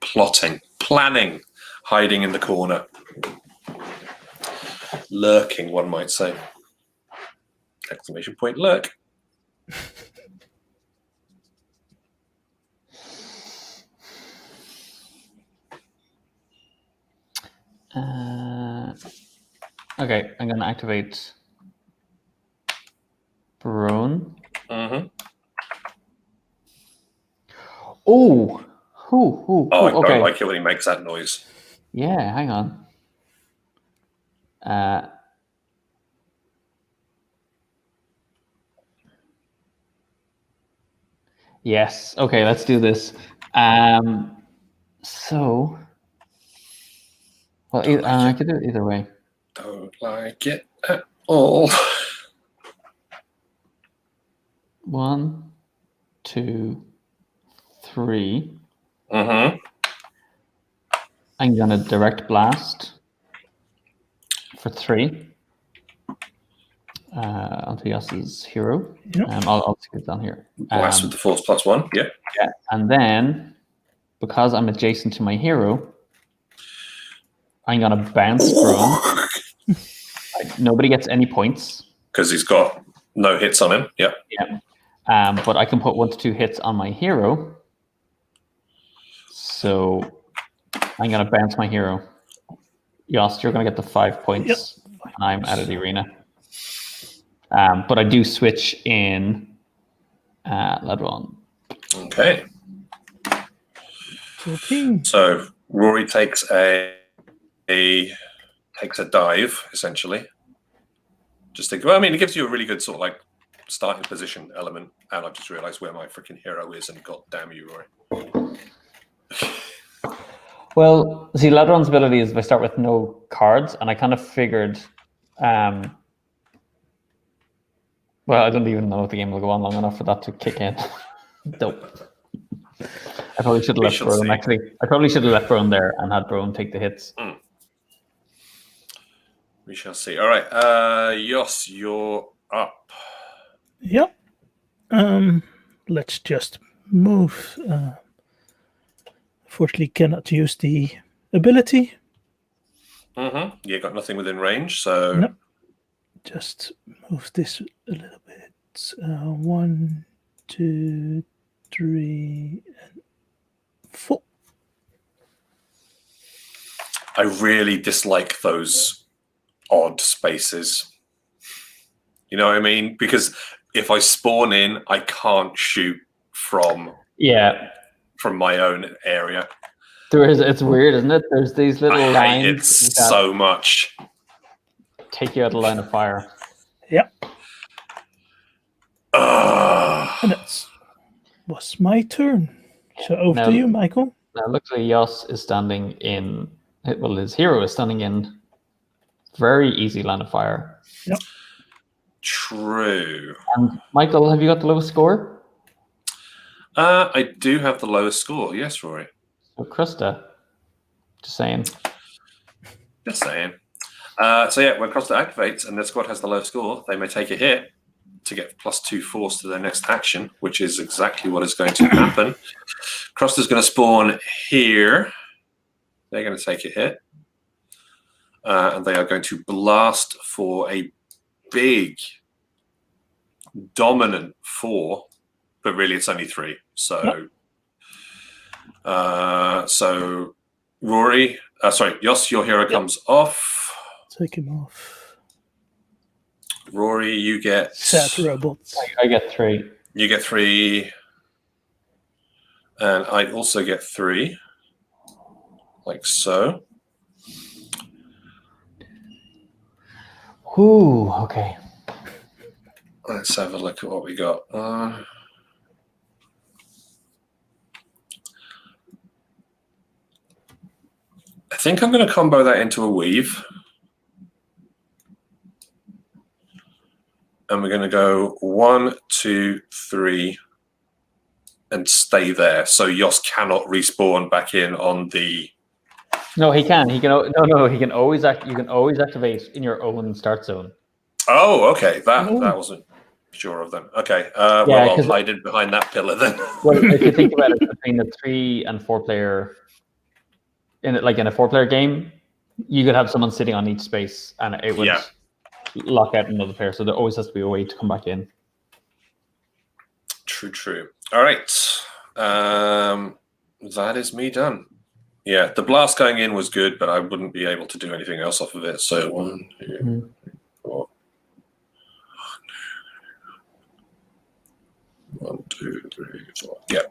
Plotting, planning, hiding in the corner. Lurking, one might say. Exclamation point, lurk. Okay, I'm going to activate Brone. Mm-hmm. Oh, I okay. don't like it when he makes that noise. Yeah, hang on. Yes. Okay, let's do this. So, well, I could do it either way. Don't like it at all. 1, 2, 3. Mm-hmm. I'm gonna direct blast for 3 onto Yoss's hero. Yep. I'll stick it down here. Blast with the force +1. Yeah. Yeah, and then because I'm adjacent to my hero, I'm gonna bounce Brone. Nobody gets any points Because he's got no hits on him. Yep. Yeah. But I can put 1 to 2 hits on my hero. So I'm gonna bounce my hero. Yost, you're gonna get the 5 points. Yep. And I'm out of the arena. But I do switch in Ladron. Okay. So Rory takes a dive, essentially. Just think. Well, I mean, it gives you a really good sort of like starting position element. And I've just realised where my freaking hero is, and god damn you, Rory. Well, see, Ladron's ability is if I start with no cards, and I kind of figured. Well, I don't even know if the game will go on long enough for that to kick in. Dope. I probably should have left Brone. Actually, I probably should have left Brone there and had Brone take the hits. We shall see. All right, Yoss, you're up. Yep. Let's just move. Unfortunately, cannot use the ability. Mm-hmm. You got nothing within range, so Nope. Just move this a little bit. 1, 2, 3, and 4. I really dislike those odd spaces. You know what I mean? Because if I spawn in, I can't shoot from my own area. There is. It's weird, isn't it? There's these little lines. I hate it so much. Take you out of line of fire. Yep. And that was my turn. So over to you, Michael. Now, luckily, Yoss is standing in. Well, his hero is standing in very easy line of fire. Yep. True. And Michael, have you got the lowest score? I do have the lowest score. Yes, Rory. So Krista. Just saying. Just saying. So yeah, when Krista activates and their squad has the low score, they may take a hit to get +2 force to their next action, which is exactly what is going to happen. Krusta's going to spawn here. They're going to take a hit. And they are going to blast for a big, dominant 4, but really it's only 3. So, so Rory, Yoss, your hero comes off. Take him off. Rory, you get... Sad robots. I get 3. You get 3. And I also get 3. like so. Ooh, okay. Let's have a look at what we got. I think I'm going to combo that into a weave. And we're going to go 1, 2, 3, and stay there. So Yoss cannot respawn back in on the. No, he can. He can. No. He can always act. You can always activate in your own start zone. Oh, okay. That wasn't sure of them. Okay. Well, I'll hide it behind that pillar then. Well, if you think about it, between the 3 and 4 player, in a 4-player game, you could have someone sitting on each space, and it would lock out another player. So there always has to be a way to come back in. True. All right. That is me done. Yeah, the blast going in was good, but I wouldn't be able to do anything else off of it. So 1, 2, 4. 1, 2, 3, 4. Yeah.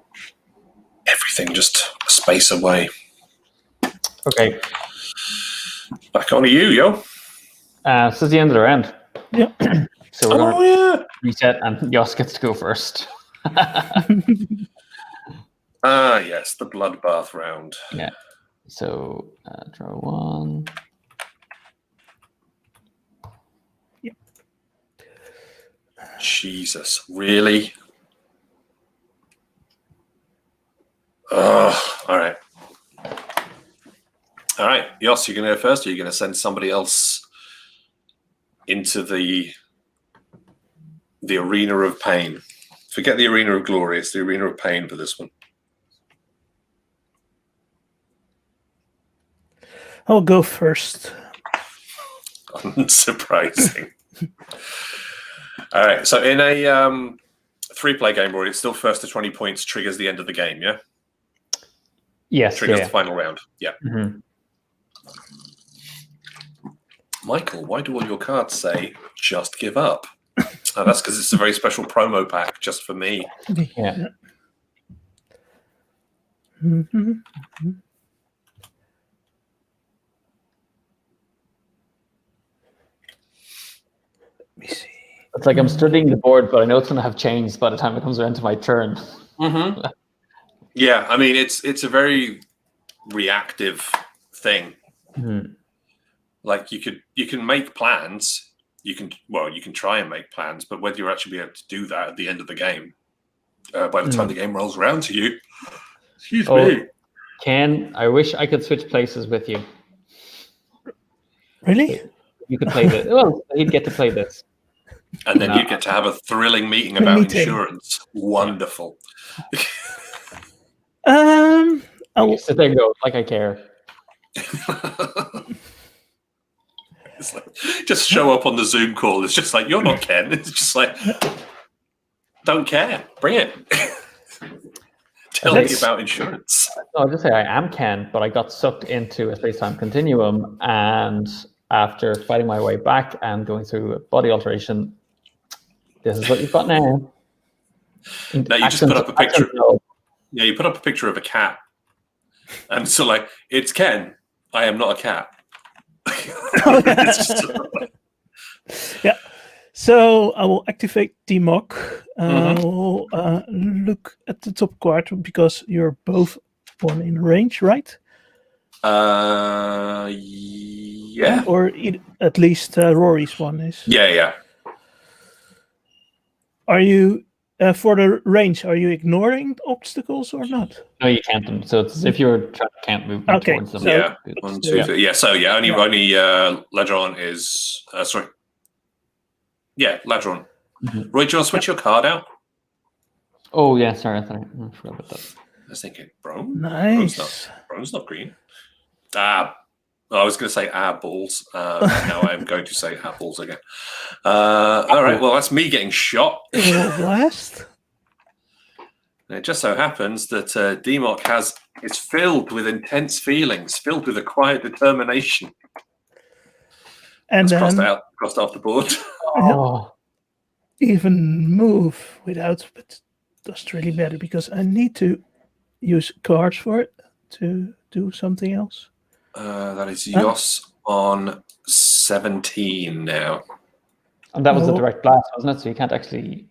Everything just a space away. Okay. Back on to you, yo. This is the end of the round. Yeah. So we're going to reset, and Yoss gets to go first. Yes, the bloodbath round. Yeah. So draw 1. Yep. Jesus, really? Oh, all right. All right, Yoss, you're going to go first, or you're going to send somebody else into the arena of pain? Forget the arena of glory. It's the arena of pain for this one. I'll go first. Unsurprising. All right, so in a 3-player game, Rory, it's still first to 20 points triggers the end of the game, yeah? Yes. Triggers the final round. Yeah. Mm-hmm. Michael, why do all your cards say just give up? Oh, that's because it's a very special promo pack just for me. Yeah. Mm-hmm. Let me see. It's like I'm studying the board, but I know it's going to have changed by the time it comes around to my turn. Mm-hmm. Yeah, I mean, it's a very reactive thing. Mm-hmm. Like you can make plans. You can try and make plans, but whether you're actually be able to do that at the end of the game, by the time the game rolls around to you, excuse me. Ken, I wish I could switch places with you. Really? You could play this. Well, he'd get to play this. And then you get to have a thrilling meeting about insurance. Wonderful. So there you go. Like I care. It's like, just show up on the Zoom call. It's just like, you're not Ken. It's just like, don't care. Bring it. Tell me about insurance. I'll just say I am Ken, but I got sucked into a space-time continuum, and after fighting my way back and going through a body alteration, this is what you've got now. Now you just put up a picture. Yeah, you put up a picture of a cat, and so like, it's Ken. I am not a cat. Yeah. So I will activate T-Mock. I'll look at the top card because you're both one in range, right? Yeah. Or at least Rory's one is. Yeah. Are you for the range? Are you ignoring obstacles or not? No, you count them. So it's if you're can't move towards them. Yeah. 1, 2, 3. Yeah. So yeah, only Ladron is sorry. Yeah, Ladron. Mm-hmm. Roy, do you want to switch your card out? Oh yeah, sorry, I forgot about that. I was thinking, Bron? Nice. Bron's not green. I was going to say balls. Now I'm going to say apples again. All right, well, that's me getting shot. Blast. And it just so happens that D-Mock is filled with intense feelings, filled with a quiet determination. And that's then crossed off the board. Oh. Even move without, but it doesn't really matter because I need to use cards for it to do something else? That is Yos on 17 now. And that was a direct blast, wasn't it? So you can't actually.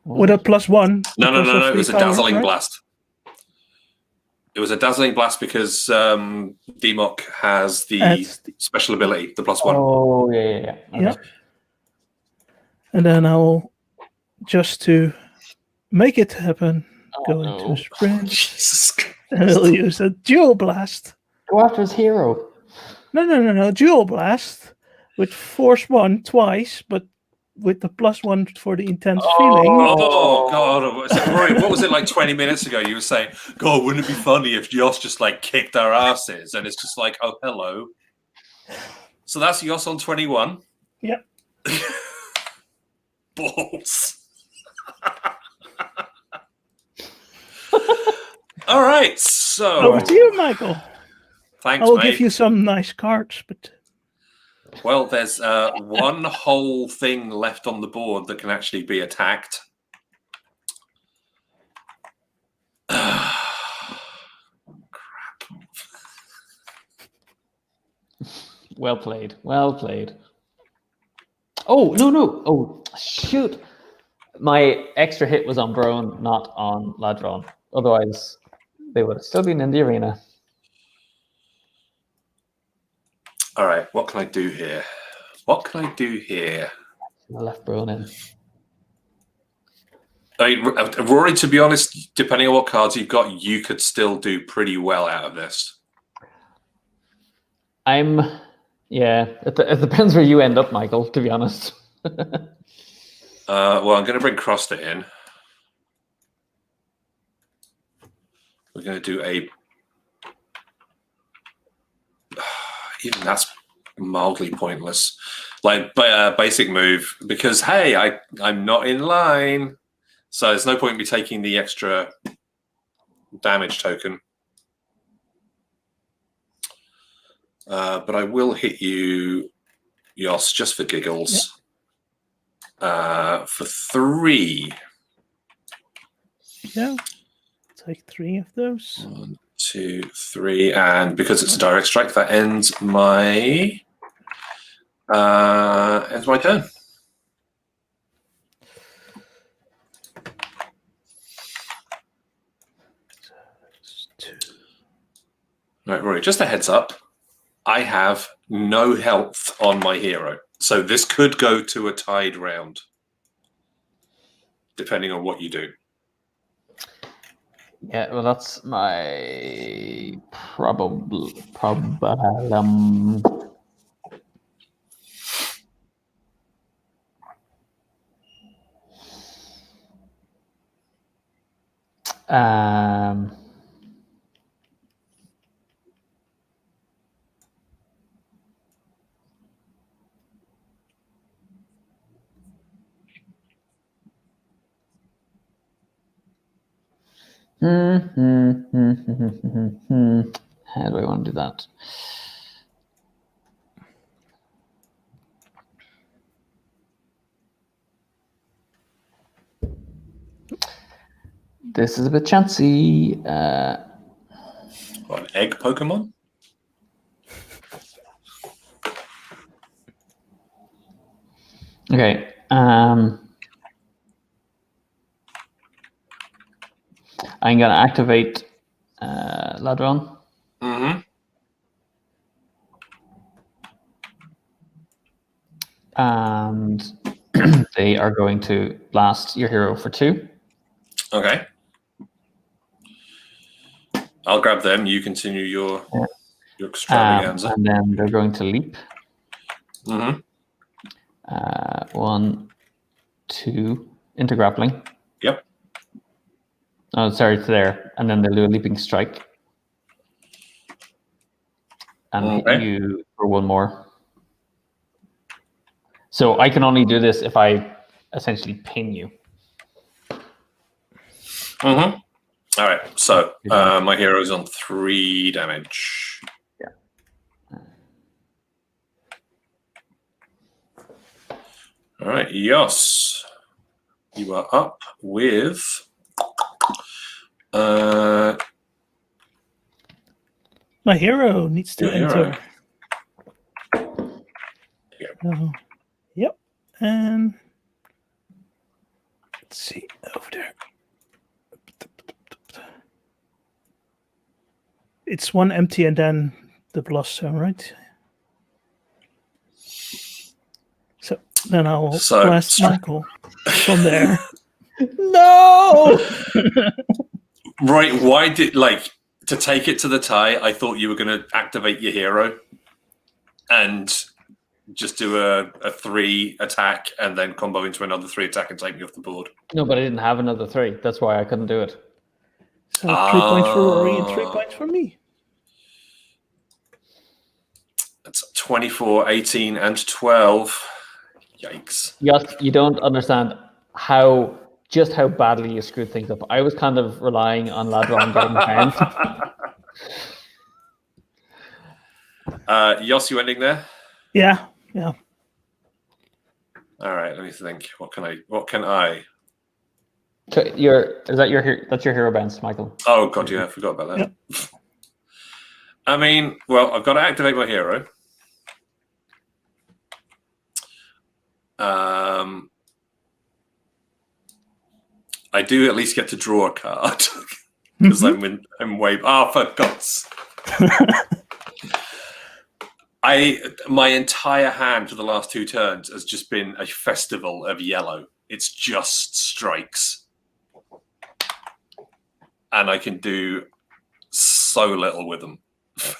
With a +1. No. It was a dazzling right? blast. It was a dazzling blast because Demok has the special ability, the +1. Oh, yeah. Okay. Yeah. And then I'll, just to make it happen, go into sprint. Jesus Christ. And I'll use a dual blast. Go after his hero. No. Dual blast with force 1 twice, but with the +1 for the intense feeling. Oh God! Rory, what was it like 20 minutes ago? You were saying, "God, wouldn't it be funny if Yos just like kicked our asses?" And it's just like, "Oh, hello." So that's Yos on 21. Yep. Balls. All right, so Over to you, Michael. Thanks, I will mate. give you some nice cards, but well, there's one whole thing left on the board that can actually be attacked. Crap. Well played. Oh, no. Oh, shoot. My extra hit was on Brone, not on Ladron. Otherwise, they would have still been in the arena. All right, what can I do here? I left Brone in. I mean, Rory, to be honest, depending on what cards you've got, you could still do pretty well out of this. It depends where you end up, Michael, to be honest. Well, I'm going to bring Crossed in. We're going to do a... Even that's mildly pointless. Like, basic move, because, hey, I'm not in line. So there's no point in me taking the extra damage token. But I will hit you, Yos, just for giggles. Yep. For 3. Yeah. Take 3 of those. 1, 2, 3. And because it's a direct strike, that ends my turn. Right, Rory, just a heads up. I have no health on my hero. So this could go to a tied round, depending on what you do. Yeah, well, that's my problem. How do I want to do that? This is a bit chancy. What, an egg Pokemon? Okay. I'm going to activate Ladron. Mm-hmm. And they are going to blast your hero for 2. Okay. I'll grab them. You continue your extravaganza. And then they're going to leap. Mm-hmm. 1, 2, into grappling. Yep. Oh, sorry, it's there. And then they'll do a leaping strike. And hit you for 1 more. So I can only do this if I essentially pin you. Mm-hmm. All right. So my hero's on 3 damage. Yeah. All right, Yos, you are up with My hero needs to Your enter. hero. Oh, yep. And let's see over there. It's one empty and then the plus zone, right? So then I'll blast Michael from there. No! Right, why did, to take it to the tie, I thought you were going to activate your hero and just do a 3 attack and then combo into another 3 attack and take me off the board. No, but I didn't have another 3. That's why I couldn't do it. So 3 points for Rory and 3 points for me. That's 24, 18, and 12. Yikes. Yes, you don't understand how badly you screwed things up. I was kind of relying on Ladron getting bounced. Yoss, you ending there? Yeah. All right, let me think. What can I? So that's your hero bounce, Michael. Oh god, yeah, I forgot about that. Yep. I mean, well, I've got to activate my hero. I do at least get to draw a card because I'm way. Oh, for God's! My entire hand for the last 2 turns has just been a festival of yellow. It's just strikes, and I can do so little with them.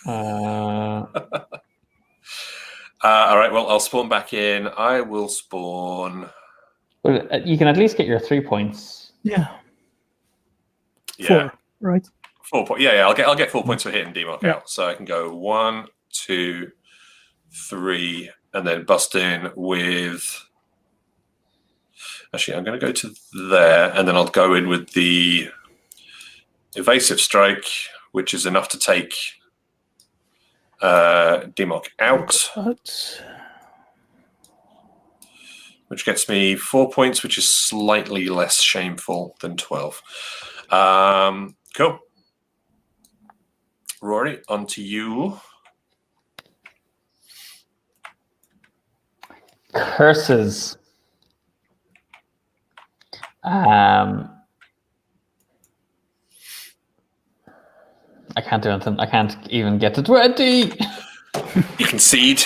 All right. Well, I'll spawn back in. I will spawn. Well, you can at least get your 3 points. Yeah. Yeah. 4, right? 4 points. Yeah. I'll get 4 points for hitting D-Mark out. So I can go 1, 2, 3, and then bust in with. Actually, I'm going to go to there, and then I'll go in with the evasive strike, which is enough to take D-Mark out. Which gets me 4 points, which is slightly less shameful than 12. Cool. Rory, on to you. Curses. I can't do anything. I can't even get to 20. You concede.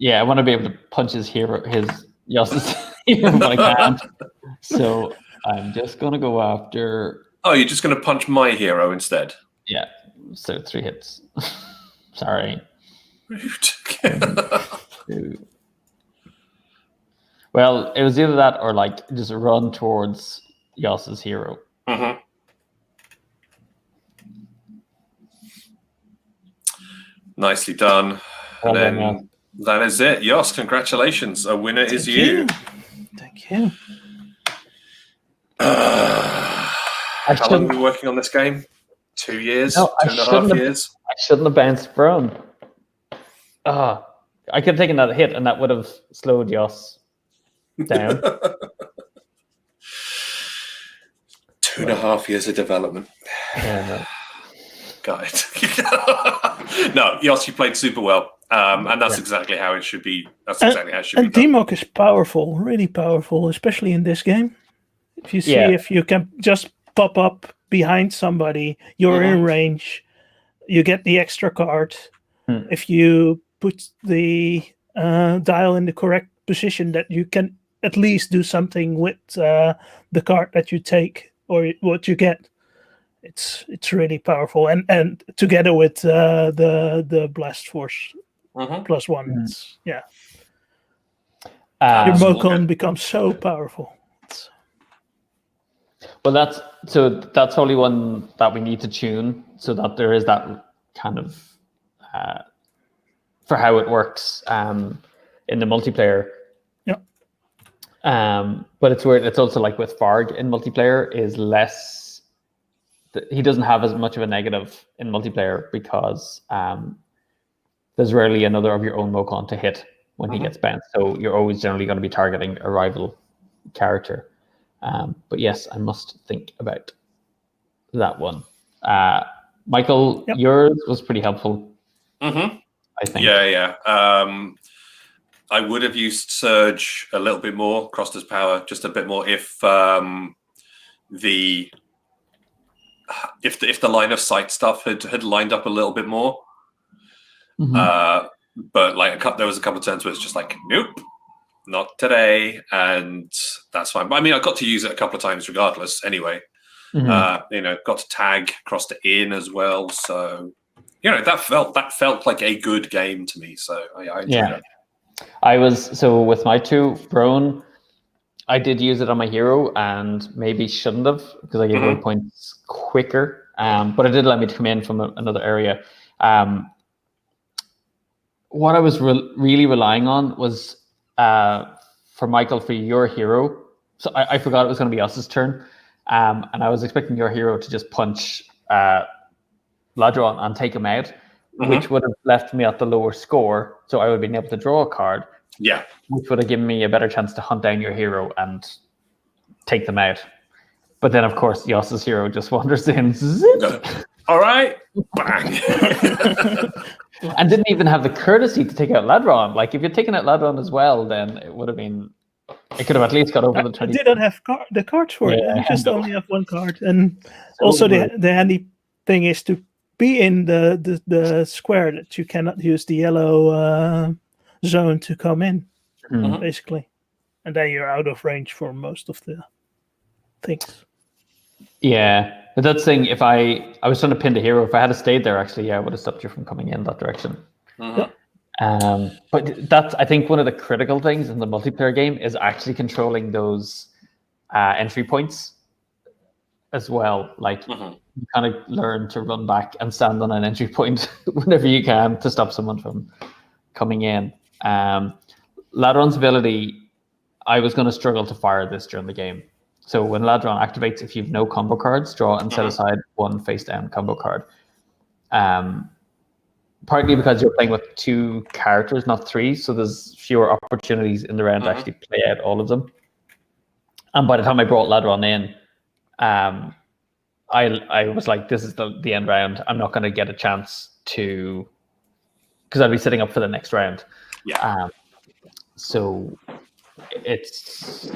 Yeah, I want to be able to punch his Yoss's hero, but I can't. So I'm just going to go after. Oh, you're just going to punch my hero instead? Yeah, so 3 hits. Sorry. Rude. Well, it was either that or just run towards Yoss's hero. Mm-hmm. Nicely done. Well and then done, that is it. Yoss, congratulations. A winner is you. Thank you. How long have you been working on this game? 2 years? No, 2.5 years? I shouldn't have bounced Brown. I could have taken that hit and that would have slowed Yoss down. 2.5 years of development. Yeah, no. Got it. No, Yoss, you played super well. And that's exactly how it should be. That's exactly how it should be. And D-Mark is powerful, really powerful, especially in this game. If you see, if you can just pop up behind somebody, you're in range, you get the extra card. If you put the dial in the correct position, that you can at least do something with the card that you take or what you get. It's really powerful, and together with the blast force +1, it's, your Mokon becomes so powerful. Well, that's only one that we need to tune so that there is that kind of for how it works in the multiplayer. Yeah. But it's weird. It's also like with Varg in multiplayer is less. He doesn't have as much of a negative in multiplayer because there's rarely another of your own Mokon to hit when he gets bounced. So you're always generally going to be targeting a rival character. But yes, I must think about that one. Michael, Yep. yours was pretty helpful, Mm-hmm. I think. Yeah. I would have used Surge a little bit more, crossed as power just a bit more if the line of sight stuff had lined up a little bit more. Mhm. But like there was a couple of turns where it's just like, nope, not today, and that's fine. But I mean, I got to use it a couple of times regardless. Anyway, Mhm. Got to tag, crossed it in as well. So that felt like a good game to me. So I enjoyed it. I was so with my two Brone, I did use it on my hero and maybe shouldn't have because I gave away points quicker. But it did let me come in from another area. What I was really relying on was for Michael, for your hero. So I forgot it was going to be us's turn. And I was expecting your hero to just punch Ladron and take him out, which would have left me at the lower score. So I would have been able to draw a card. Yeah. Which would have given me a better chance to hunt down your hero and take them out. But then, of course, Yoss's hero just wanders in. All right. Bang. And didn't even have the courtesy to take out Ladron. Like, if you'd taken out Ladron as well, then it would have been... It could have at least got over the 20. I didn't have the cards for it. You just only have one card. And also the handy thing is to be in the square that you cannot use the yellow zone to come in, basically. And then you're out of range for most of the things. Yeah, but that's the thing. If I was trying to pin the hero, if I had stayed there, actually, I would have stopped you from coming in that direction. But that's, I think, one of the critical things in the multiplayer game is actually controlling those entry points as well. Like, you kind of learn to run back and stand on an entry point whenever you can to stop someone from coming in. Ladron's ability, I was going to struggle to fire this during the game. So when Ladron activates, if you have no combo cards, draw and set aside one face down combo card. Partly because you're playing with two characters, not three, so there's fewer opportunities in the round to actually play out all of them. And by the time I brought Ladron in, I was like, this is the end round. I'm not going to get a chance to, because I'd be sitting up for the next round. Yeah. So it's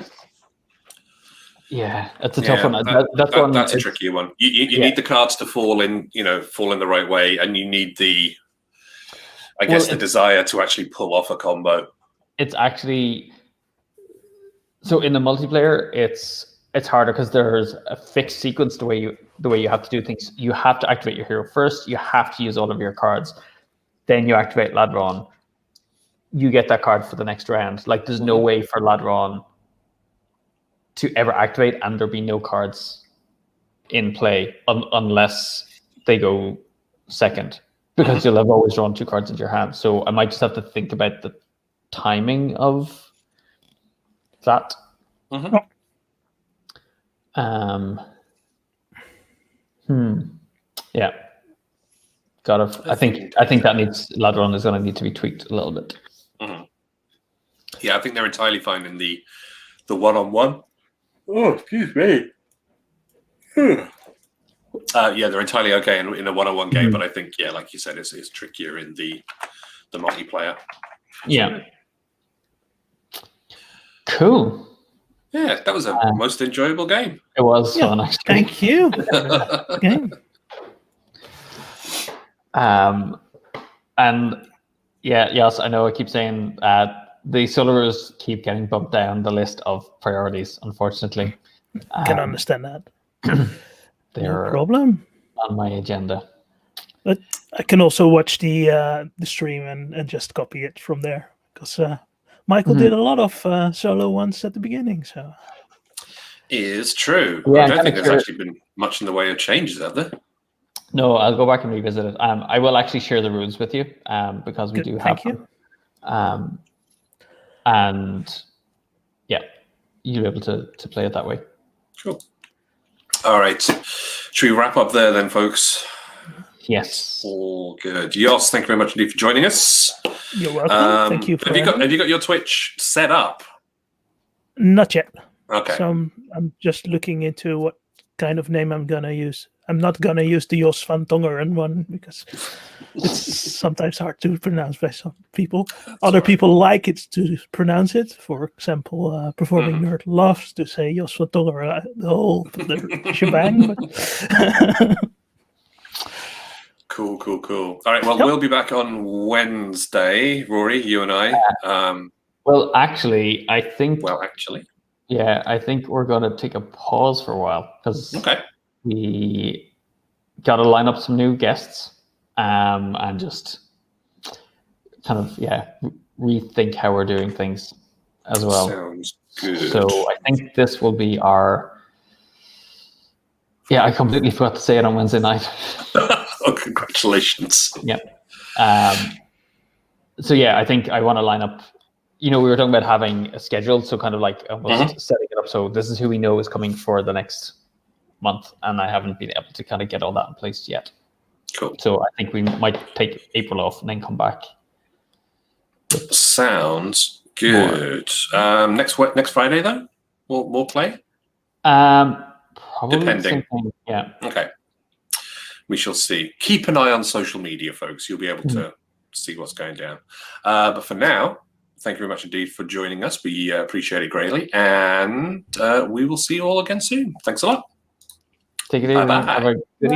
a tough one. That's a tricky one. You need the cards to fall in the right way, and you need the desire to actually pull off a combo. It's actually so in the multiplayer, it's harder because there's a fixed sequence the way you have to do things. You have to activate your hero first. You have to use all of your cards. Then you activate Ladron. You get that card for the next round. Like, there's no way for Ladron to ever activate and there be no cards in play unless they go second, because you'll have always drawn two cards into your hand. So I might just have to think about the timing of that. Yeah. I think that needs Ladron is going to need to be tweaked a little bit. Yeah, I think they're entirely fine in the one-on-one. Oh, excuse me. Yeah, they're entirely okay in a one-on-one game, but I think, like you said, it's trickier in the multiplayer. Yeah. Cool. Yeah, that was a most enjoyable game. It was fun, actually. Thank you. Game. And yes, I know I keep saying the Solarers keep getting bumped down the list of priorities, unfortunately. Can understand that. They're no problem on my agenda. But I can also watch the stream and just copy it from there, because Michael did a lot of solo ones at the beginning. So is true. Yeah, I don't think there's actually been much in the way of changes, have there? No, I'll go back and revisit it. I will actually share the rules with you because we do have them. And yeah, you'll be able to play it that way. Cool. All right. Should we wrap up there then, folks? Yes. All good. Yoss, thank you very much indeed for joining us. You're welcome. Thank you. Have you got your Twitch set up? Not yet. Okay. So I'm just looking into what kind of name I'm gonna use. I'm not gonna use the Jos van Tongeren one because it's sometimes hard to pronounce by some people. Other people like it to pronounce it. For example, Performing Nerd loves to say Jos van Tongeren, the whole shebang. But Cool. All right, well, we'll be back on Wednesday, Rory, you and I. Well, actually, I think we're going to take a pause for a while because we got to line up some new guests and just kind of rethink how we're doing things as well. Sounds good. So I think this will be our. Yeah, I completely forgot to say it on Wednesday night. Oh, congratulations. Yeah. So yeah, I think I want to line up. We were talking about having a schedule, so kind of like almost setting it up. So this is who we know is coming for the next month, and I haven't been able to kind of get all that in place yet. Cool. So I think we might take April off and then come back. Sounds good. Next Friday though, we'll play. Probably depending. Yeah. Okay. We shall see. Keep an eye on social media, folks. You'll be able to see what's going down. But for now, thank you very much indeed for joining us. We appreciate it greatly. And we will see you all again soon. Thanks a lot. Take it easy. Bye-bye. Have a good